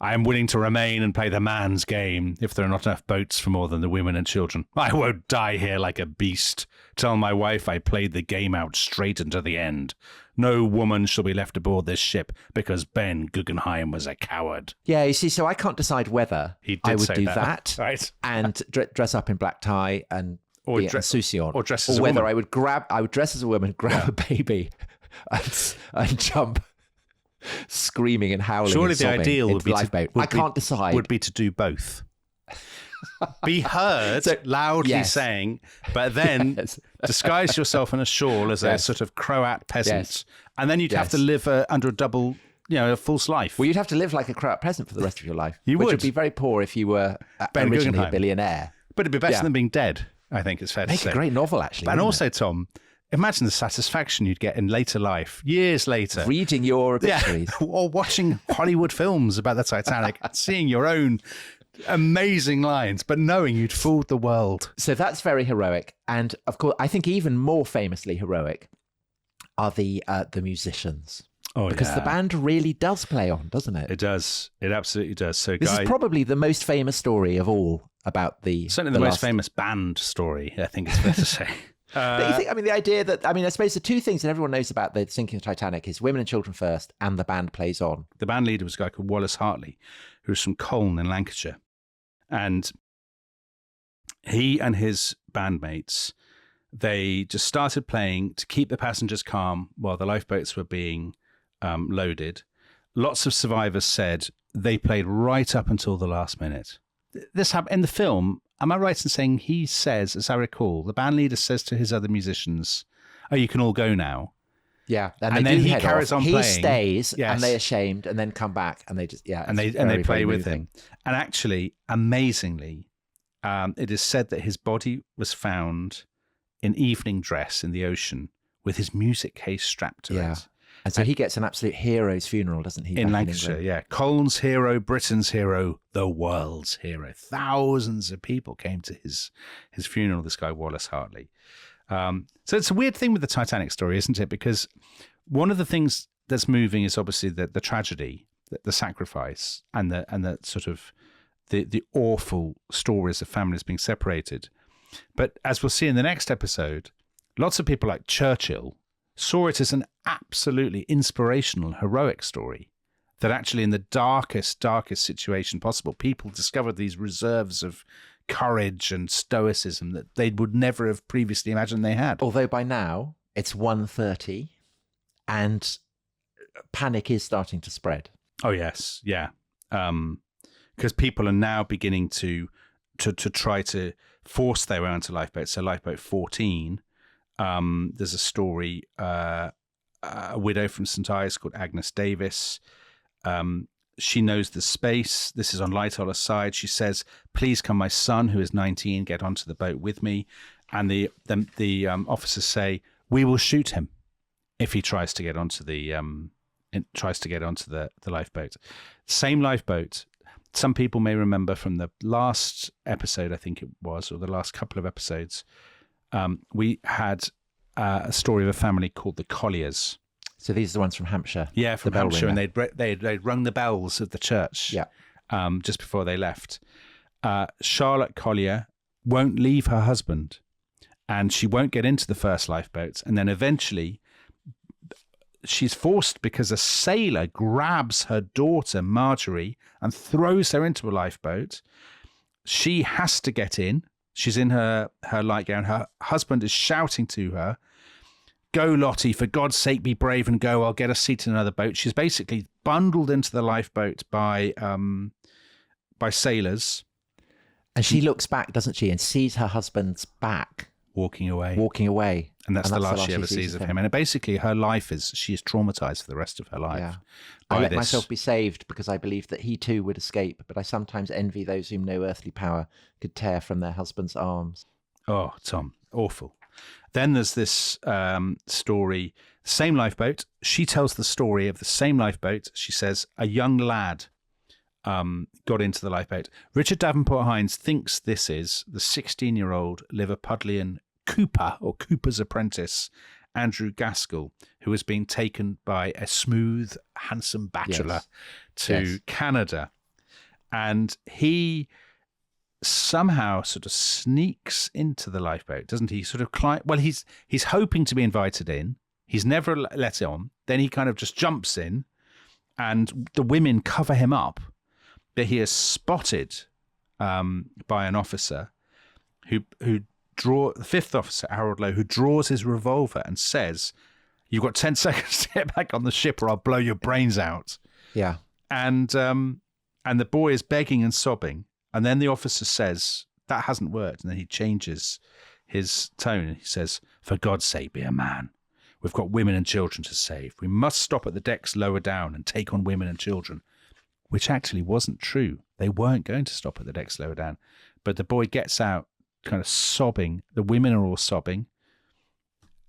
I am willing to remain and play the man's game if there are not enough boats for more than the women and children. I won't die here like a beast. Tell my wife I played the game out straight into the end. No woman shall be left aboard this ship because Ben Guggenheim was a coward. Yeah, you see, so I can't decide whether I would do that right? And dress up in black tie and insouciant, or dress as or a whether woman. I would dress as a woman, grab a baby, and jump, screaming and howling. Surely and the ideal would be I can't decide. Would be to do both. Be heard loudly saying, but then disguise yourself in a shawl as a sort of Croat peasant, and then you'd have to live under a double, a false life. Well, you'd have to live like a Croat peasant for the rest of your life. Which would be very poor if you were originally a billionaire. But it'd be better than being dead, I think it's fair to say. Make a great novel, actually. And also, Tom, imagine the satisfaction you'd get in later life, years later. Reading your obituaries. Yeah, or watching Hollywood films about the Titanic, seeing your own amazing lines, but knowing you'd fooled the world. So that's very heroic. And of course, I think even more famously heroic are the musicians. Oh, because the band really does play on, doesn't it? It does. It absolutely does. So this is probably the most famous story of all about certainly the most famous band story, I think it's fair to say. But you think, I mean, the idea that, I suppose the two things that everyone knows about the sinking of Titanic is women and children first, and the band plays on. The band leader was a guy called Wallace Hartley, who was from Colne in Lancashire. And he and his bandmates, they just started playing to keep the passengers calm while the lifeboats were being loaded. Lots of survivors said they played right up until the last minute. This happened in the film. Am I right in saying he says, as I recall, the band leader says to his other musicians, "Oh, you can all go now." Yeah, and then he carries on playing. He stays, and they're ashamed, and then come back, and they just and they play with him. And actually, amazingly, it is said that his body was found in evening dress in the ocean with his music case strapped to it. And so he gets an absolute hero's funeral, doesn't he? In Lancashire, yeah. Colne's hero, Britain's hero, the world's hero. Thousands of people came to his funeral, this guy Wallace Hartley. So it's a weird thing with the Titanic story, isn't it? Because one of the things that's moving is obviously the tragedy, the sacrifice, and the sort of the awful stories of families being separated. But as we'll see in the next episode, lots of people like Churchill saw it as an absolutely inspirational, heroic story. That actually in the darkest situation possible, people discovered these reserves of courage and stoicism that they would never have previously imagined they had. Although by now it's 1:30 and panic is starting to spread. Oh, yes. Yeah. Because people are now beginning to try to force their way onto lifeboats. So lifeboat 14, there's a story, a widow from St. Ives called Agnes Davis. She knows the space. This is on Lightoller's side. She says, please come, my son, who is 19, get onto the boat with me. And the officers say, we will shoot him if he tries to get onto the lifeboat. Same lifeboat. Some people may remember from the last episode, I think it was, or the last couple of episodes, we had a story of a family called the Colliers. So these are the ones from Hampshire. Yeah, from Hampshire, and they'd rung the bells of the church. Yeah. Just before they left. Charlotte Collier won't leave her husband, and she won't get into the first lifeboat, and then eventually she's forced because a sailor grabs her daughter Marjorie and throws her into a lifeboat. She has to get in. She's in her light gown. Her husband is shouting to her, go, Lottie, for God's sake, be brave and go. I'll get a seat in another boat. She's basically bundled into the lifeboat by sailors. And she looks back, doesn't she, and sees her husband's back. Walking away. And that's the last she ever sees of him. And basically her life she is traumatized for the rest of her life. Yeah. I let myself be saved because I believed that he too would escape, but I sometimes envy those whom no earthly power could tear from their husband's arms. Oh, Tom, awful. Then there's this story, same lifeboat. She tells the story of the same lifeboat. She says a young lad got into the lifeboat. Richard Davenport Hines thinks this is the 16-year-old Liverpudlian Cooper, or Cooper's apprentice, Andrew Gaskell, who was being taken by a smooth, handsome bachelor to Canada. And he somehow sort of sneaks into the lifeboat, doesn't he? Sort of he's hoping to be invited in. He's never let on. Then he kind of just jumps in, and the women cover him up. But he is spotted by an officer the fifth officer, Harold Lowe, who draws his revolver and says, you've got 10 seconds to get back on the ship or I'll blow your brains out. Yeah. And the boy is begging and sobbing. And then the officer says, that hasn't worked. And then he changes his tone and he says, for God's sake, be a man. We've got women and children to save. We must stop at the decks lower down and take on women and children. Which actually wasn't true. They weren't going to stop at the decks lower down. But the boy gets out kind of sobbing. The women are all sobbing.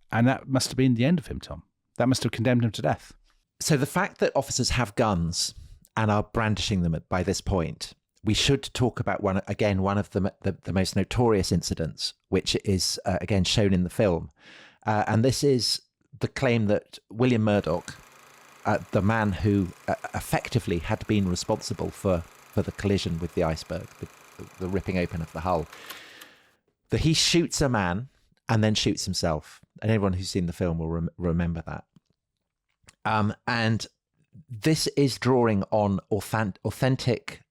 And that must have been the end of him, Tom. That must have condemned him to death. So the fact that officers have guns and are brandishing them by this point, we should talk about one of the most notorious incidents, which is, again, shown in the film. And this is the claim that William Murdoch, the man who effectively had been responsible for the collision with the iceberg, the ripping open of the hull, that he shoots a man and then shoots himself. And everyone who's seen the film will remember that. And this is drawing on authentic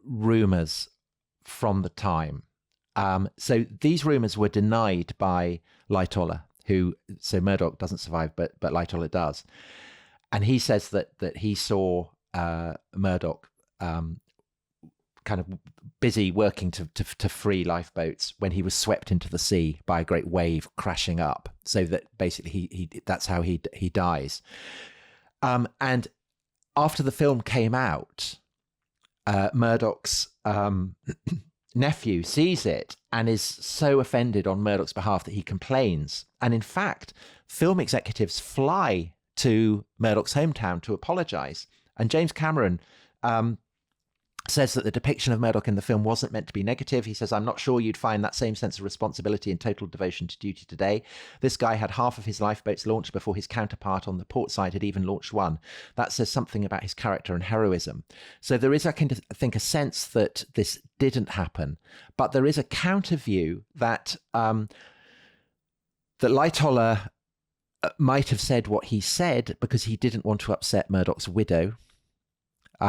rumours from the time. So these rumours were denied by Lightoller, so Murdoch doesn't survive, but Lightoller does. And he says that he saw Murdoch kind of busy working to free lifeboats when he was swept into the sea by a great wave crashing up. So that basically that's how he dies. And after the film came out, Murdoch's nephew sees it and is so offended on Murdoch's behalf that he complains. And in fact, film executives fly to Murdoch's hometown to apologise. And James Cameron says that the depiction of Murdoch in the film wasn't meant to be negative. He says, I'm not sure you'd find that same sense of responsibility and total devotion to duty today. This guy had half of his lifeboats launched before his counterpart on the port side had even launched one. That says something about his character and heroism. So there is, I think, a sense that this didn't happen. But there is a counter view that Lightoller might have said what he said because he didn't want to upset Murdoch's widow.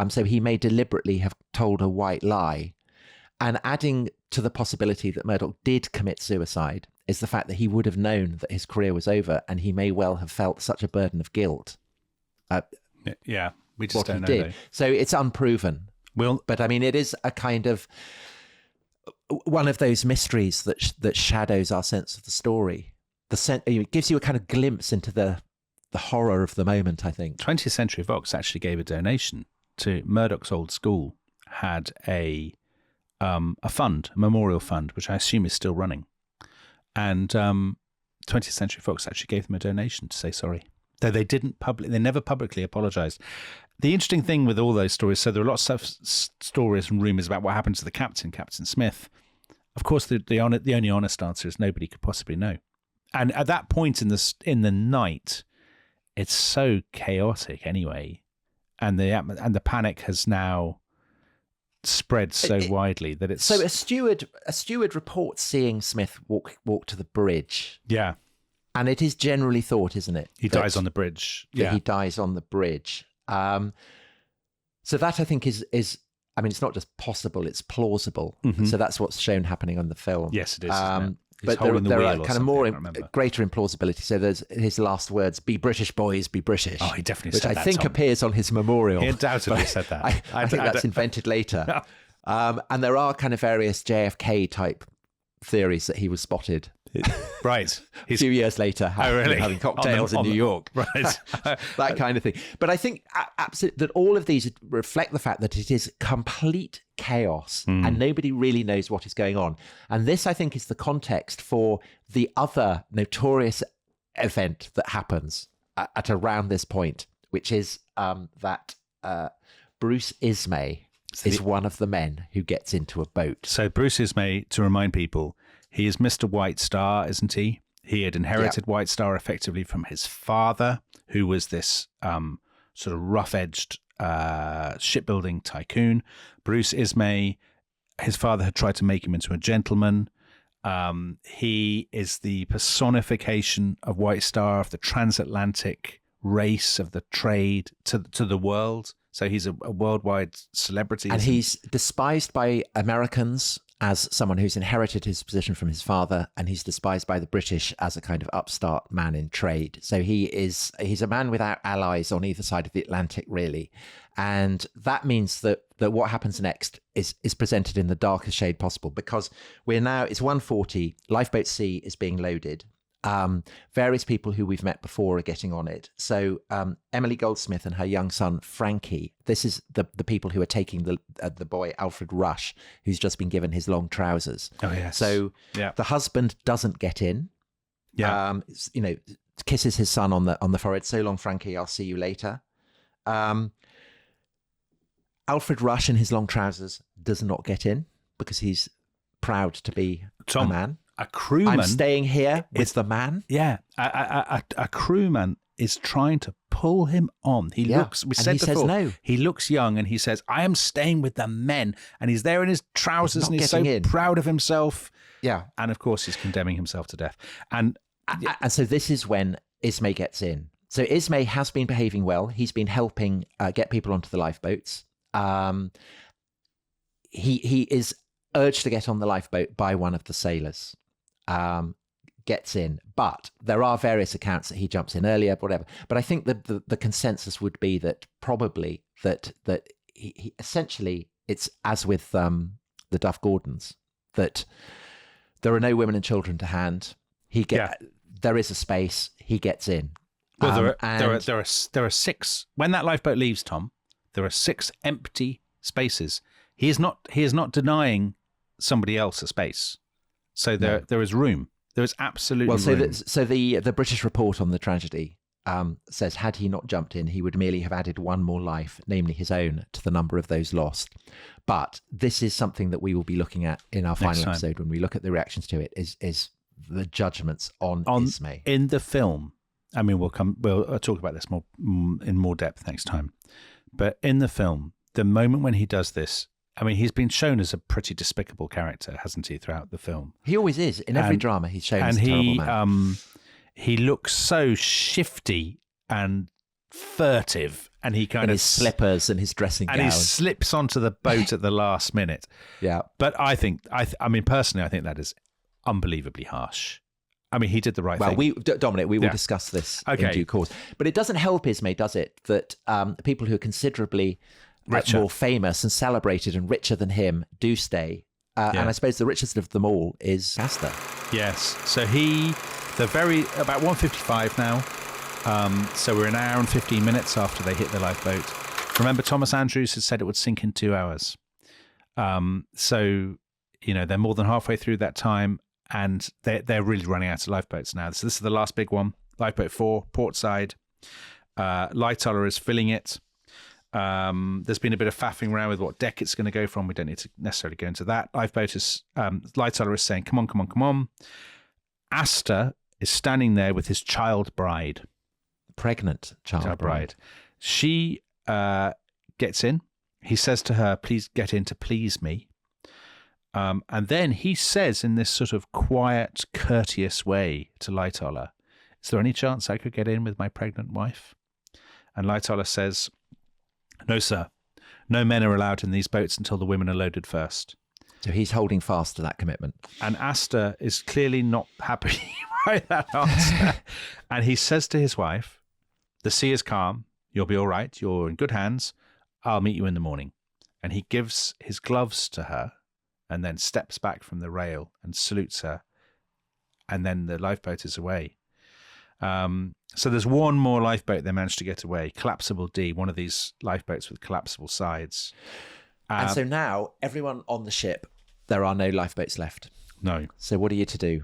So he may deliberately have told a white lie. And adding to the possibility that Murdoch did commit suicide is the fact that he would have known that his career was over, and he may well have felt such a burden of guilt. Yeah, we just What don't he know. did. Though. So it's unproven. But I mean, it is a kind of one of those mysteries that shadows our sense of the story. It gives you a kind of glimpse into the horror of the moment, I think. 20th Century Fox actually gave a donation to Murdoch's old school, had a fund, a memorial fund, which I assume is still running. And 20th Century Fox actually gave them a donation to say sorry. Though they they never publicly apologised. The interesting thing with all those stories, so there are lots of stories and rumours about what happened to the captain, Captain Smith. Of course, the only honest answer is nobody could possibly know. And at that point in the night, it's so chaotic anyway, and the panic has now spread so widely that it's so a steward reports seeing Smith walk to the bridge. Yeah, and it is generally thought, isn't it, he dies on the bridge. Yeah, he dies on the bridge. So that I think is I mean, it's not just possible; it's plausible. Mm-hmm. So that's what's shown happening on the film. Yes, it is. But there are kind of more greater implausibility. So there's his last words: "Be British, boys, be British." Oh, he definitely said that. Which I think appears on his memorial. He undoubtedly said that. I think that's invented later. And there are kind of various JFK type theories that he was spotted. Right. A few years later, having cocktails in New York. Right. That kind of thing. But I think absolutely that all of these reflect the fact that it is complete chaos and nobody really knows what is going on. And this, I think, is the context for the other notorious event that happens at around this point, which is that Bruce Ismay is one of the men who gets into a boat. So Bruce Ismay, to remind people, he is Mr. White Star, isn't he? He had inherited White Star effectively from his father, who was this sort of rough-edged shipbuilding tycoon. Bruce Ismay, his father had tried to make him into a gentleman. He is the personification of White Star, of the transatlantic race, of the trade to the world. So he's a worldwide celebrity. And he's despised by Americans as someone who's inherited his position from his father, and he's despised by the British as a kind of upstart man in trade. So he's a man without allies on either side of the Atlantic, really. And that means that what happens next is presented in the darkest shade possible, because it's 1:40, Lifeboat C is being loaded. Various people who we've met before are getting on it. So Emily Goldsmith and her young son Frankie. This is the people who are taking the boy Alfred Rush, who's just been given his long trousers. Oh yes. So the husband doesn't get in. Yeah. Kisses his son on the forehead. So long, Frankie. I'll see you later. Alfred Rush in his long trousers does not get in because he's proud to be a man. A crewman. I'm staying here with the man. Yeah, a crewman is trying to pull him on. He looks. We said before. Says no. He looks young, and he says, "I am staying with the men." And he's there in his trousers, and he's so proud of himself. Yeah, and of course, he's condemning himself to death. And so this is when Ismay gets in. So Ismay has been behaving well. He's been helping get people onto the lifeboats. He is urged to get on the lifeboat by one of the sailors. Gets in, but there are various accounts that he jumps in earlier, whatever. But I think the consensus would be that probably that he essentially, it's as with the Duff Gordons, that there are no women and children to hand. There is a space. He gets in. Well, there are 6 when that lifeboat leaves, Tom. There are 6 empty spaces. He is not denying somebody else a space. So there is room. There is absolutely room. So the British report on the tragedy says, had he not jumped in, he would merely have added one more life, namely his own, to the number of those lost. But this is something that we will be looking at in our final episode when we look at the reactions to it. Is the judgments on Ismay in the film? I mean, we'll talk about this in more depth next time. But in the film, the moment when he does this. I mean, he's been shown as a pretty despicable character, hasn't he, throughout the film? He always is. In every drama, he's shown as a terrible man. He looks so shifty and furtive and he kind in of his slippers and his dressing and gown. he slips onto the boat at the last minute. Yeah. But I mean, personally, I think that is unbelievably harsh. I mean, he did the right thing. Well, Dominic, we will discuss this in due course. But it doesn't help, Ismay, does it, that people who are considerably more famous and celebrated and richer than him do stay. And I suppose the richest of them all is Astor. Yes. So about 1:55 now. So we're an hour and 15 minutes after they hit the lifeboat. Remember, Thomas Andrews had said it would sink in 2 hours. So, they're more than halfway through that time, and they're really running out of lifeboats now. So this is the last big one. Lifeboat 4, port side. Lightoller is filling it. There's been a bit of faffing around with what deck it's going to go from. We don't need to necessarily go into that. Lightoller is saying, come on, come on, come on. Astor is standing there with his child bride. Pregnant child bride. She gets in. He says to her, please get in to please me. And then he says in this sort of quiet, courteous way to Lightoller, is there any chance I could get in with my pregnant wife? And Lightoller says, no, sir. No men are allowed in these boats until the women are loaded first. So he's holding fast to that commitment. And Astor is clearly not happy by that answer. And he says to his wife, the sea is calm. You'll be all right. You're in good hands. I'll meet you in the morning. And he gives his gloves to her and then steps back from the rail and salutes her. And then the lifeboat is away. So there's one more lifeboat they managed to get away. Collapsible D, one of these lifeboats with collapsible sides. And so now, everyone on the ship, there are no lifeboats left. No. So what are you to do?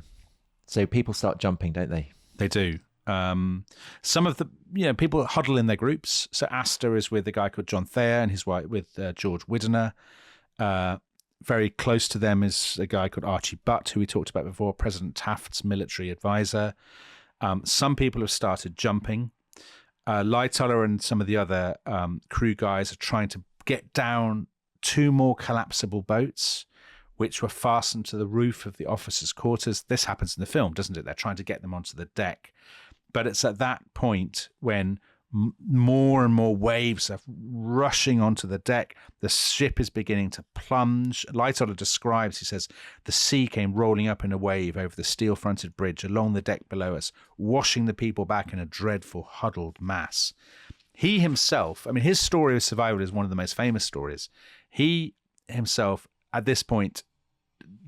So people start jumping, don't they? They do. Some of the people huddle in their groups. So Astor is with a guy called John Thayer and his wife with George Widener. Very close to them is a guy called Archie Butt, who we talked about before, President Taft's military advisor. Some people have started jumping. Lightoller and some of the other crew guys are trying to get down 2 more collapsible boats, which were fastened to the roof of the officers' quarters. This happens in the film, doesn't it? They're trying to get them onto the deck. But it's at that point when more and more waves are rushing onto the deck. The ship is beginning to plunge. Lightoller describes, he says, the sea came rolling up in a wave over the steel-fronted bridge along the deck below us, washing the people back in a dreadful huddled mass. He himself, I mean, his story of survival is one of the most famous stories. He himself, at this point,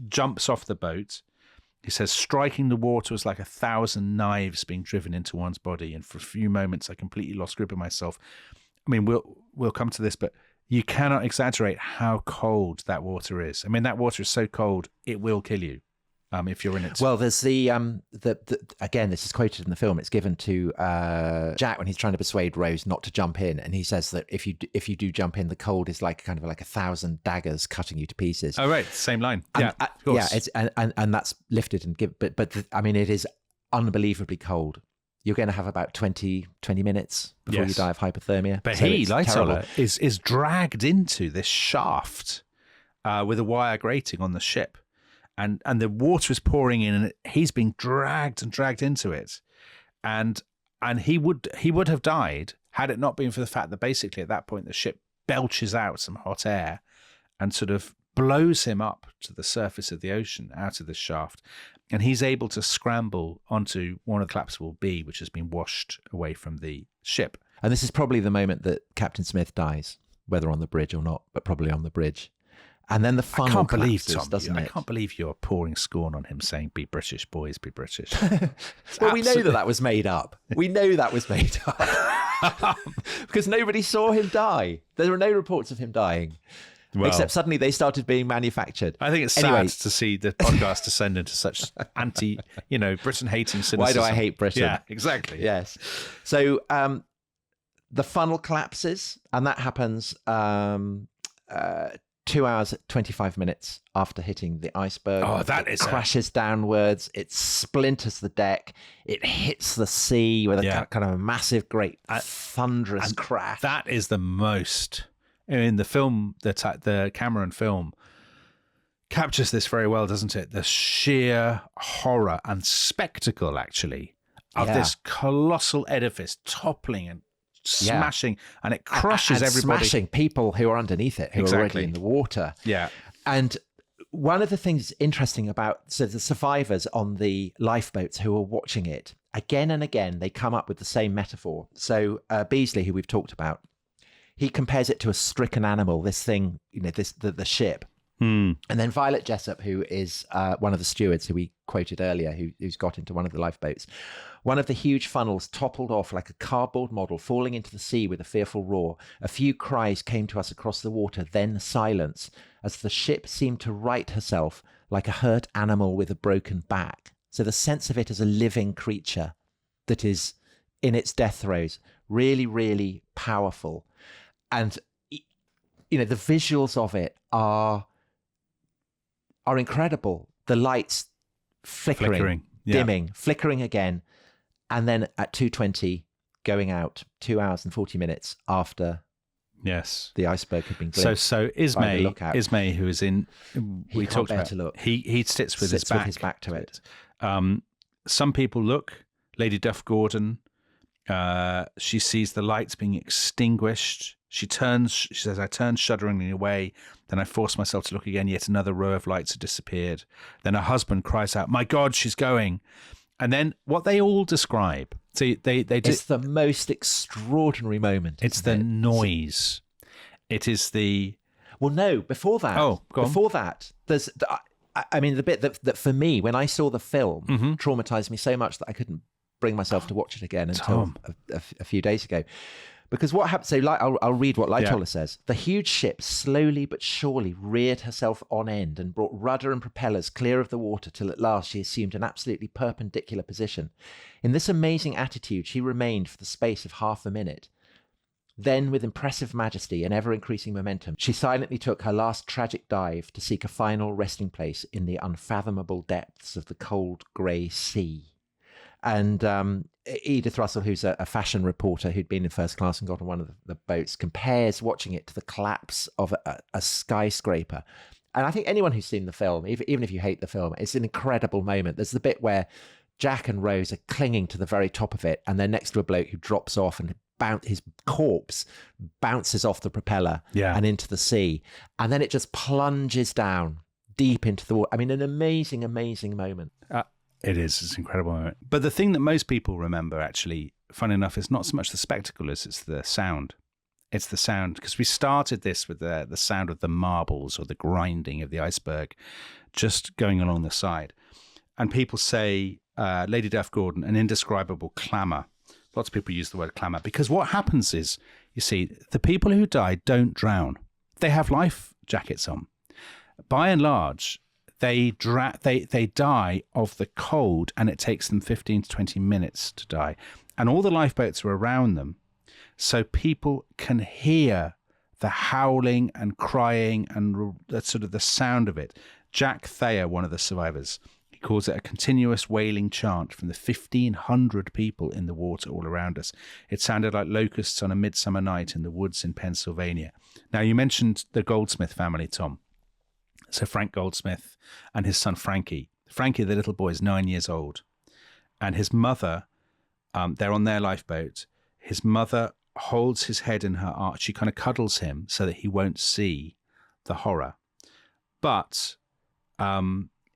jumps off the boat. He says, striking the water was like 1,000 knives being driven into one's body. And for a few moments, I completely lost grip of myself. I mean, we'll come to this, but you cannot exaggerate how cold that water is. I mean, that water is so cold, it will kill you if you're in it. Well, there's the again, this is quoted in the film. It's given to Jack when he's trying to persuade Rose not to jump in, and he says that if you do jump in, the cold is like kind of like 1,000 daggers cutting you to pieces. Oh, right, same line. And, yeah, of course. Yeah, it's and that's lifted and give, but I mean, it is unbelievably cold. You're going to have about 20 minutes before you die of hypothermia. But so Lightoller, is dragged into this shaft with a wire grating on the ship. And the water is pouring in, and he's being dragged into it, and he would have died had it not been for the fact that basically at that point the ship belches out some hot air, and sort of blows him up to the surface of the ocean out of the shaft, and he's able to scramble onto one of the collapsible B, which has been washed away from the ship. And this is probably the moment that Captain Smith dies, whether on the bridge or not, but probably on the bridge. And then the funnel collapses, doesn't it? I can't believe you're pouring scorn on him saying, be British, boys, be British. Well, we know that was made up. We know that was made up. Because nobody saw him die. There were no reports of him dying. Well, except suddenly they started being manufactured. I think it's sad to see the podcast descend into such Britain-hating cynicism. Why do I hate Britain? Yeah, exactly. Yes. So the funnel collapses, and that happens 2 hours, 25 minutes after hitting the iceberg. Oh, it crashes downwards. It splinters the deck. It hits the sea with a kind of a massive, great, thunderous crash. That is the most... In the film, the Cameron film captures this very well, doesn't it? The sheer horror and spectacle, actually, of this colossal edifice toppling and smashing, and it crushes and everybody. smashing people who are underneath it, who are already in the water. Yeah. And one of the things interesting about the survivors on the lifeboats who are watching it, again and again, they come up with the same metaphor. So Beasley, who we've talked about, he compares it to a stricken animal, this thing, the ship. And then Violet Jessup, who is one of the stewards who we quoted earlier, who's got into one of the lifeboats. One of the huge funnels toppled off like a cardboard model, falling into the sea with a fearful roar. A few cries came to us across the water, then silence, as the ship seemed to right herself like a hurt animal with a broken back. So the sense of it as a living creature that is in its death throes, really, really powerful. And, the visuals of it are incredible. The lights flickering, dimming, flickering again, and then at 2:20 going out 2 hours and 40 minutes after the iceberg had been glimpsed. So Ismay, who is in, we talked about, to look. He sits with his back to it. Some people look. Lady Duff Gordon, she sees the lights being extinguished. She says, I turned shudderingly away. Then I forced myself to look again. Yet another row of lights had disappeared. Then her husband cries out, my God, she's going. And then what they all describe, so they do. It's the most extraordinary moment. It's the noise. It is the... Well, no, before that. Oh, go on. Before that, there's... I mean, the bit that for me, when I saw the film, traumatized me so much that I couldn't bring myself to watch it again until a few days ago. Because what happened, so I'll read what Lightoller says. The huge ship slowly but surely reared herself on end and brought rudder and propellers clear of the water till at last she assumed an absolutely perpendicular position. In this amazing attitude, she remained for the space of half a minute. Then, with impressive majesty and ever-increasing momentum, she silently took her last tragic dive to seek a final resting place in the unfathomable depths of the cold grey sea. And Edith Russell, who's a fashion reporter who'd been in first class and got on one of the boats, compares watching it to the collapse of a skyscraper. And I think anyone who's seen the film, even if you hate the film, it's an incredible moment. There's the bit where Jack and Rose are clinging to the very top of it, and they're next to a bloke who drops off, and his corpse bounces off the propeller and into the sea. And then it just plunges down deep into the water. I mean, an amazing, amazing moment. It is. It's an incredible moment. But the thing that most people remember, actually, fun enough, is not so much the spectacle as it's the sound. It's the sound, because we started this with the sound of the marbles or the grinding of the iceberg just going along the side. And people say, Lady Duff Gordon, an indescribable clamour. Lots of people use the word clamour, because what happens is, you see, the people who die don't drown. They have life jackets on. By and large, they die of the cold, and it takes them 15 to 20 minutes to die. And all the lifeboats are around them, so people can hear the howling and crying and sort of the sound of it. Jack Thayer, one of the survivors, he calls it a continuous wailing chant from the 1,500 people in the water all around us. It sounded like locusts on a midsummer night in the woods in Pennsylvania. Now, you mentioned the Goldsmith family, Tom. So Frank Goldsmith and his son Frankie. Frankie, the little boy, is 9 years old. And his mother, they're on their lifeboat. His mother holds his head in her arms. She kind of cuddles him so that he won't see the horror. But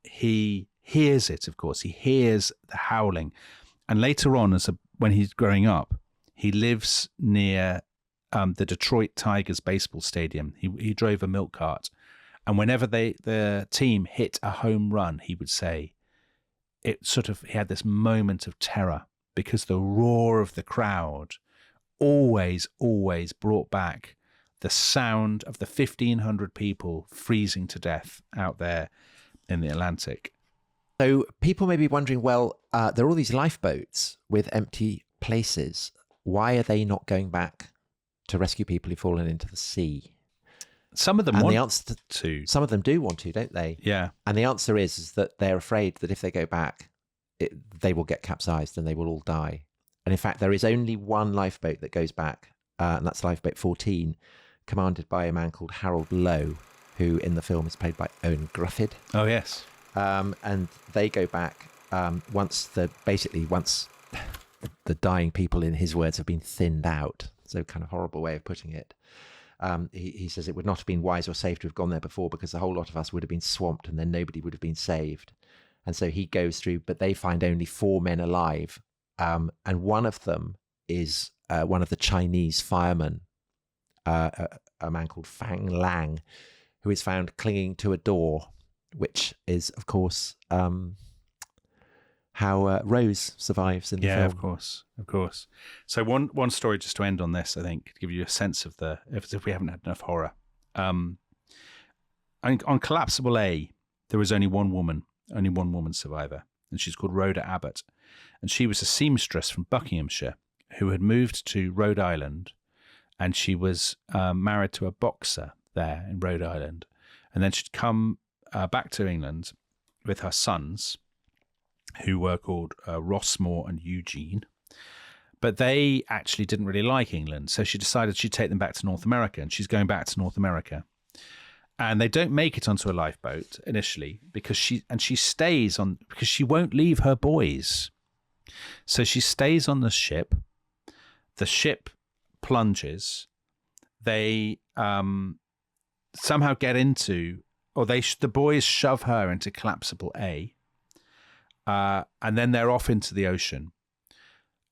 he hears it, of course. He hears the howling. And later on, when he's growing up, he lives near the Detroit Tigers baseball stadium. He drove a milk cart. And whenever the team hit a home run, he would say, he had this moment of terror, because the roar of the crowd always brought back the sound of the 1,500 people freezing to death out there in the Atlantic. So people may be wondering, well, there are all these lifeboats with empty places. Why are they not going back to rescue people who've fallen into the sea? Some of them want to. Some of them do want to, don't they? Yeah. And the answer is that they're afraid that if they go back, they will get capsized and they will all die. And in fact, there is only one lifeboat that goes back, and that's Lifeboat 14, commanded by a man called Harold Lowe, who in the film is played by Owen Gruffydd. Oh, yes. And they go back once the dying people, in his words, have been thinned out. So kind of horrible way of putting it. He says it would not have been wise or safe to have gone there before, because the whole lot of us would have been swamped and then nobody would have been saved. And so he goes through, but they find only 4 men alive. And one of them is one of the Chinese firemen, a man called Fang Lang, who is found clinging to a door, which is, of course, how Rose survives in the film. Yeah, of course. So one story just to end on this, I think, to give you a sense of if we haven't had enough horror. On Collapsible A, there was only one woman survivor, and she's called Rhoda Abbott, and she was a seamstress from Buckinghamshire who had moved to Rhode Island, and she was married to a boxer there in Rhode Island, and then she'd come back to England with her sons, who were called Rossmore and Eugene. But they actually didn't really like England, so she decided she'd take them back to North America, and she's going back to North America. And they don't make it onto a lifeboat initially because she stays on, because she won't leave her boys. So she stays on the ship. The ship plunges. They somehow get into, or the boys shove her into Collapsible A. And then they're off into the ocean.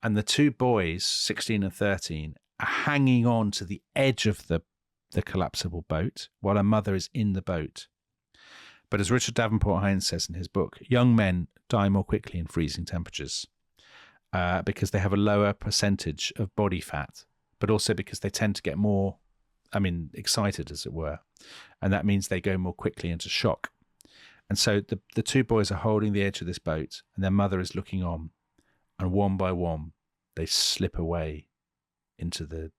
And the 2 boys, 16 and 13, are hanging on to the edge of the collapsible boat while her mother is in the boat. But as Richard Davenport Hines says in his book, young men die more quickly in freezing temperatures because they have a lower percentage of body fat, but also because they tend to get more, excited, as it were. And that means they go more quickly into shock. And so the 2 boys are holding the edge of this boat, and their mother is looking on, and one by one they slip away into the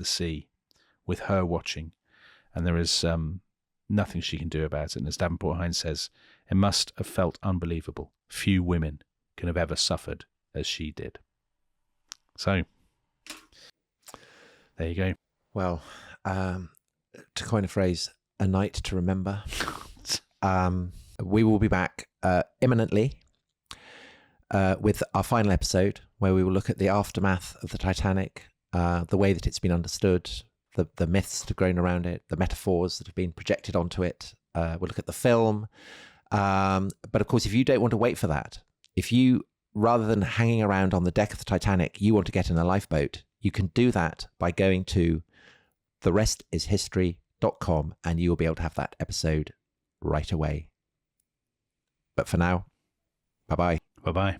sea, with her watching, and there is nothing she can do about it. And as Davenport Hines says, it must have felt unbelievable. Few women can have ever suffered as she did. So there you go. Well, to coin a phrase, a night to remember. We will be back imminently with our final episode, where we will look at the aftermath of the Titanic, the way that it's been understood, the myths that have grown around it, the metaphors that have been projected onto it. We'll look at the film. But of course, if you don't want to wait for that, if you, rather than hanging around on the deck of the Titanic, you want to get in a lifeboat, you can do that by going to therestishistory.com, and you will be able to have that episode right away. But for now, bye-bye. Bye-bye.